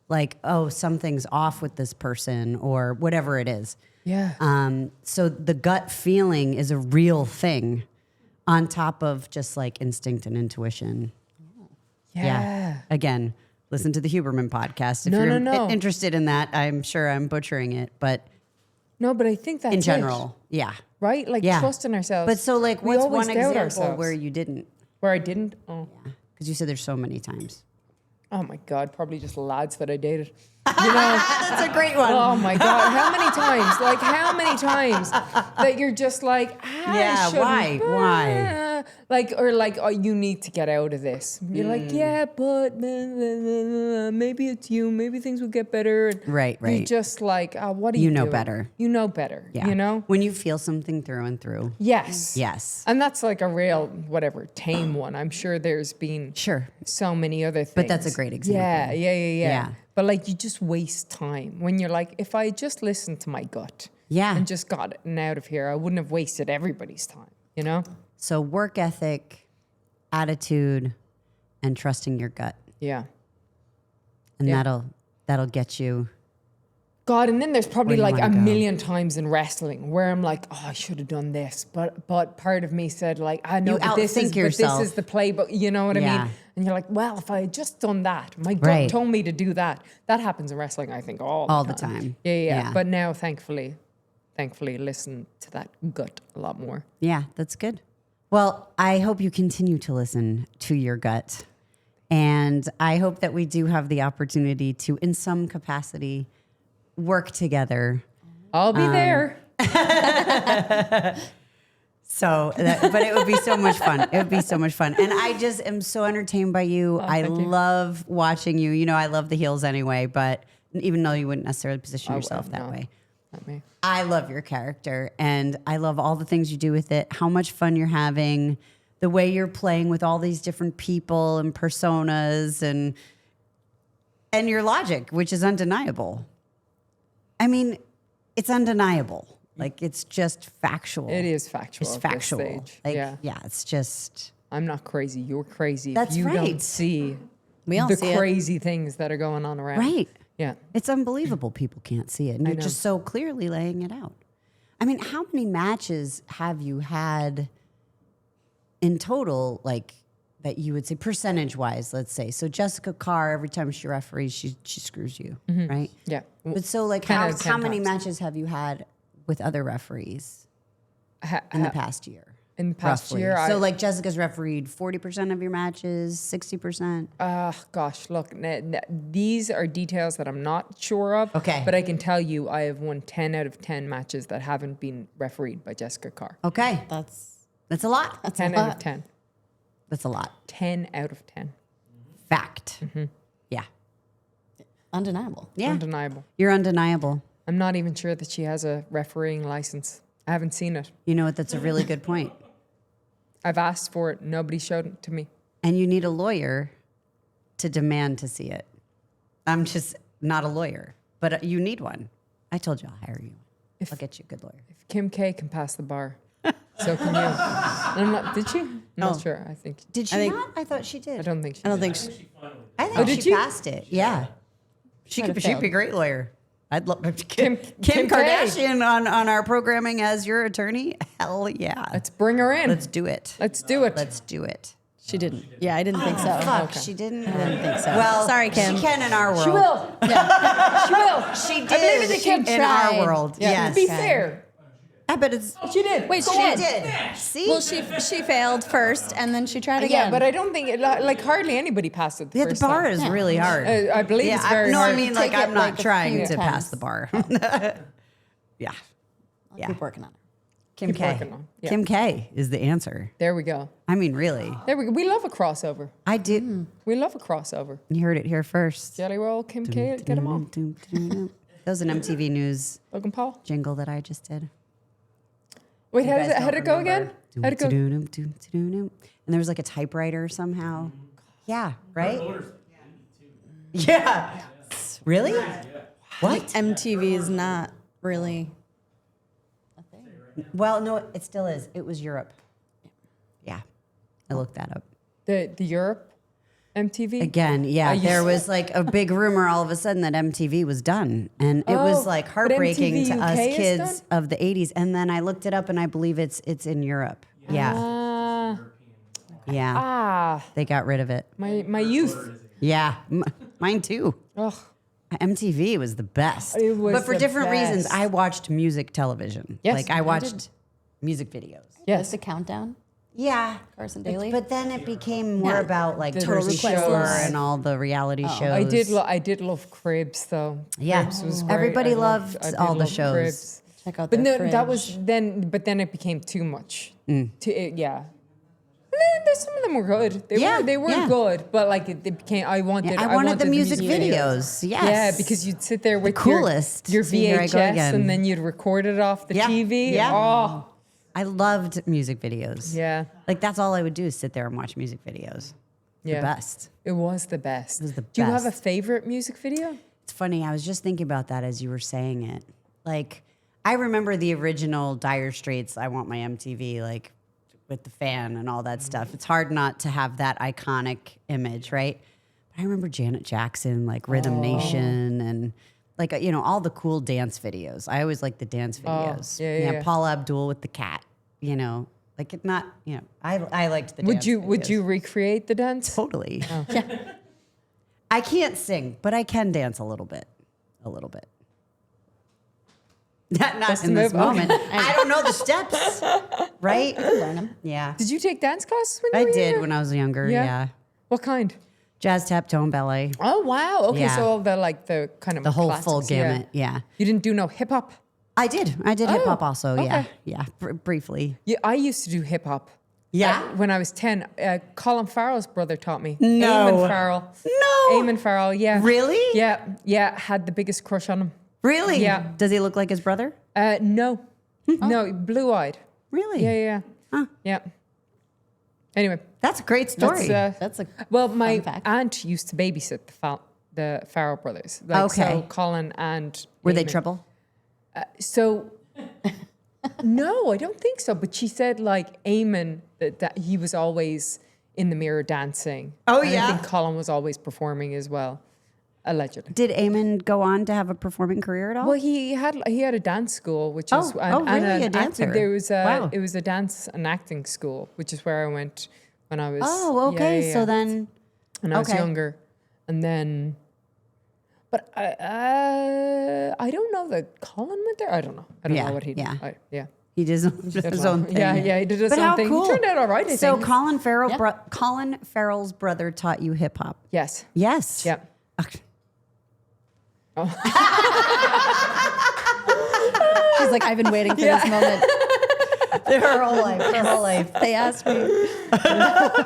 like, oh, something's off with this person, or whatever it is. Yeah. So the gut feeling is a real thing, on top of just like instinct and intuition. Yeah. Again, listen to the Huberman podcast if No, you're no. interested in that. I'm sure I'm butchering it, but No, but I think that's in it, general, yeah. right? Like Yeah. trusting ourselves. But so like, We what's always one doubt example ourselves. where you didn't? Where I didn't? Oh. Because you said there's so many times. Oh my God, probably just lads that I dated. That's a great one. Oh my God, how many times? Like how many times that you're just like, I Yeah, shouldn't, why? Like, or like, oh, you need to get out of this. You're like, yeah, but maybe it's you. Maybe things will get better. And Right. You're just like, what do you You know doing? better. You know better. Yeah. You know? When you feel something through and through. Yes. Yes. And that's like a real, whatever, tame one. I'm sure there's been Sure. so many other things. But that's a great example. Yeah. Yeah. But like you just waste time when you're like, if I just listened to my gut Yeah. and just got it and out of here, I wouldn't have wasted everybody's time, you know? So work ethic, attitude, and trusting your gut. Yeah. And Yeah. that'll get you God, and then there's probably Where do you like a wanna go? million times in wrestling where I'm like, oh, I should have done this, but part of me said like, I know, You but this outthink is yourself. the playbook. You know what I Yeah. mean? And you're like, well, if I had just done that, my gut Right. told me to do that. That happens in wrestling, I think, all the the time. time. Yeah. Yeah. But now, thankfully, listen to that gut a lot more. Yeah, that's good. Well, I hope you continue to listen to your gut. And I hope that we do have the opportunity to, in some capacity, work together. I'll be there. But it would be so much fun. It would be so much fun. And I just am so entertained by you. I thank you. love watching you. You know, I love the heels anyway, but even though you wouldn't necessarily position yourself that no. way. Not me. I love your character and I love all the things you do with it, how much fun you're having, the way you're playing with all these different people and personas and your logic, which is undeniable. I mean, it's undeniable. Like it's just factual. It is factual. It's at this factual. stage. Like yeah. it's just I'm not crazy. You're crazy. That's if you right. don't see We all the see it. crazy things that are going on around. right. Yeah. It's unbelievable people can't see it. And you're know. just so clearly laying it out. I mean, how many matches have you had in total, like that you would say percentage wise, let's say? So Jessica Carr, every time she referees, she screws you, right? Yeah. But so like 10 how, out of 10 how many times. matches have you had with other referees in the past year? In the past roughly? year, So like Jessica's refereed 40% of your matches, 60%? gosh, look, these are details that I'm not sure of. Okay. But I can tell you I have won 10 out of 10 matches that haven't been refereed by Jessica Carr. Okay. That's a lot. 10 out of 10. That's a lot. 10 out of 10. Fact. Mm-hmm. Yeah. Undeniable. Yeah. Undeniable. You're undeniable. I'm not even sure that she has a refereeing license. I haven't seen it. You know what? That's a really good point. I've asked for it. Nobody showed it to me. And you need a lawyer to demand to see it. I'm just not a lawyer, but you need one. I told you I'll hire you. I'll get you a good lawyer. If Kim K can pass the bar, so can you. I'm not, did she? I'm not sure. I think. Did she not? I thought she did. I don't think she I don't did. think she, I think did she you? passed it. Yeah. She'd have be a failed. great lawyer. I'd love Kim Kim K. Kardashian on our programming as your attorney. Hell yeah. Let's bring her in. Let's do it. Let's do it. Let's do it. she didn't. Yeah, I didn't think so. Fuck, she didn't. I didn't think so. Well, sorry, Kim. She can in our world. She will. She will. She did. I believe in Kim. in our world. Yeah. Yes. To be fair, I bet it's. she did. Wait, Go she on. did. See? Well, she failed first, and then she tried Yeah, again. but I don't think like hardly anybody passed it. The Yeah, the first bar time. is really hard. I believe it's very no, hard. I mean, like, Take it, I'm not like, a trying few to times. pass the bar. Yeah. Yeah. keep working on it. Kim Keep K. working on, yeah. Kim K is the answer. There we go. I mean, really. There we go. We love a crossover. I did. We love a crossover. You heard it here first. Jelly Roll, Kim K, get them all. That was an MTV News Logan Paul. jingle that I just did. Wait, You how guys did don't it go again? remember. How'd it go? And there was like a typewriter somehow. Yeah, right? Yeah. Really? What? MTV is not really. Well, no, it still is. It was Europe. Yeah. I looked that up. The Europe MTV? Again, yeah, I used there to- was like a big rumor all of a sudden that MTV was done. And it was Oh, like but heartbreaking MTV to us UK is kids done? of the 80s. And then I looked it up and I believe it's in Europe. Yeah. Yeah. Ah, They got rid of it. my youth. Yeah. Mine too. Ugh. MTV was the best. It was but for the different reasons, best. I watched music television. Yes, Like I I watched did. music videos. Yes. The countdown. Yeah. Carson Daly? But then it became more Yeah. about like The Jersey shows. Shore and all the reality shows. I did love Cribs though. Yeah. Cribs was great. Everybody I loved I did all the love shows. Cribs. Check out But their no, that fridge. was then. But then it became too much. Mm. Yeah. There's some of them were good. They were yeah. good, but like it became. I wanted. Yeah, I wanted the music videos. Yes. Yeah, because you'd sit there with coolest. your See, here I go VHS again. and then you'd record it off the Yeah, TV. yeah. Oh, I loved music videos. yeah, Like that's all I would do is sit there and watch music videos. yeah. The best. It was the best. It was the Do you have a best. favorite music video? It's funny. I was just thinking about that as you were saying it. Like, I remember the original Dire Straits, I Want My MTV, like with the fan and all that stuff. It's hard not to have that iconic image, right? But I remember Janet Jackson, like Rhythm Nation, and like all the cool dance videos. I always like the dance videos. yeah. Paula Abdul with the cat. Like it not. I liked the. Would dance you would videos. you recreate the dance? Totally. I can't sing, but I can dance a little bit. A little bit. Not the in this move. Okay. moment. I don't know the steps. Right? Learn them. Yeah. Did you take dance classes when you I were did younger? when I was younger. Yeah. What kind? Jazz, tap, tone, ballet. Oh wow. Okay, Yeah. so all the kind of The whole full classics, yeah. gamut. Yeah. You didn't do no hip hop. I did hip hop also. Yeah. okay. Yeah. Briefly. Yeah, I used to do hip hop. Yeah. When I was 10, Colin Farrell's brother taught me. No. Eamon Farrell. No. Eamon Farrell, yeah. Really? Yeah, had the biggest crush on him. Really? Yeah. Does he look like his brother? No. No, blue-eyed. Really? Yeah. Huh. Yeah. Anyway, That's a great story. That's a well, my fact. aunt used to babysit the Farrell brothers. Like, Okay. So Colin and Were they Eamon. trouble? So, no, I don't think so. But she said like Eamon that he was always in the mirror dancing. Oh, And yeah? I think Colin was always performing as well, allegedly. Did Eamon go on to have a performing career at all? Well, he had a dance school, which is really? A dancer? There was Wow. it was a dance and acting school, which is where I went when I was. Oh, okay. yeah. So then, when I was okay. younger, and then, but I don't know that Colin went there. I don't know. I don't Yeah, know what he did. yeah. Yeah. he did his own thing. Yeah, he did his But own how thing. cool. He turned out all right, I So think. Colin Farrell's brother taught you hip hop. Yes. Yes. Yeah. Okay. She's like, I've been waiting for this moment. Her whole life. They asked me.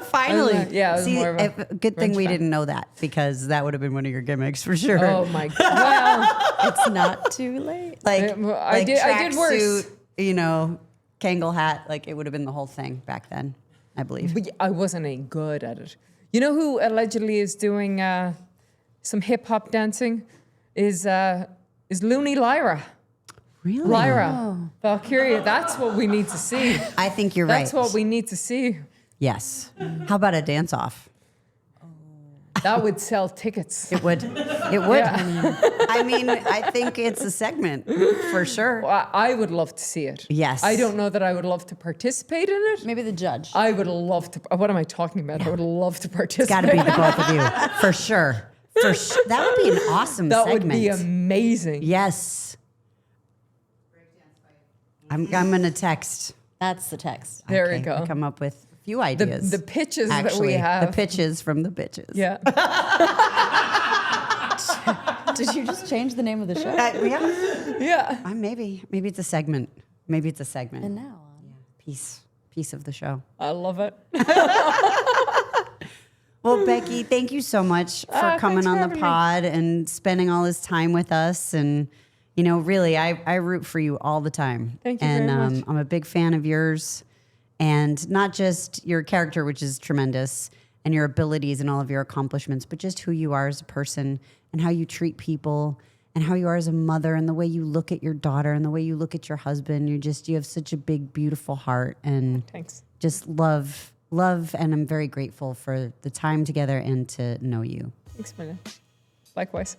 Finally. Yeah, it was See, more of a good thing French we fan. didn't know that because that would have been one of your gimmicks for sure. Oh my God. Well, It's not too late. Like, well, I did worse. tracksuit, Kangol hat. Like it would have been the whole thing back then, I believe. but I wasn't any good at it. You know who allegedly is doing some hip hop dancing? Is Looney Lyra. Really? Lyra. Valkyria. That's what we need to see. I think you're right. That's what we need to see. Yes. How about a dance off? That would sell tickets. It would. It would. I mean, I think it's a segment for sure. I would love to see it. Yes. I don't know that I would love to participate in it. Maybe the judge. I would love to. What am I talking about? I would love to participate. Got to be the both of you for sure. For sure. That would be an awesome That segment. would be amazing. Yes. I'm going to text. That's the text. There Okay, we go. Come up with a few The, ideas. the pitches that Actually, we have. the pitches from the bitches. Yeah. Did you just change the name of the show? Yeah. Yeah. Maybe it's a segment. Maybe it's a segment. And now on. Piece of the show. I love it. Well, Becky, thank you so much for coming thanks on for the having me. pod and spending all this time with us. And, really, I root for you all the time. Thank you and, very much. I'm a big fan of yours. And not just your character, which is tremendous, and your abilities and all of your accomplishments, but just who you are as a person and how you treat people and how you are as a mother and the way you look at your daughter and the way you look at your husband. You have such a big, beautiful heart and Thanks. just love, and I'm very grateful for the time together and to know you. Thanks, Mina. Likewise.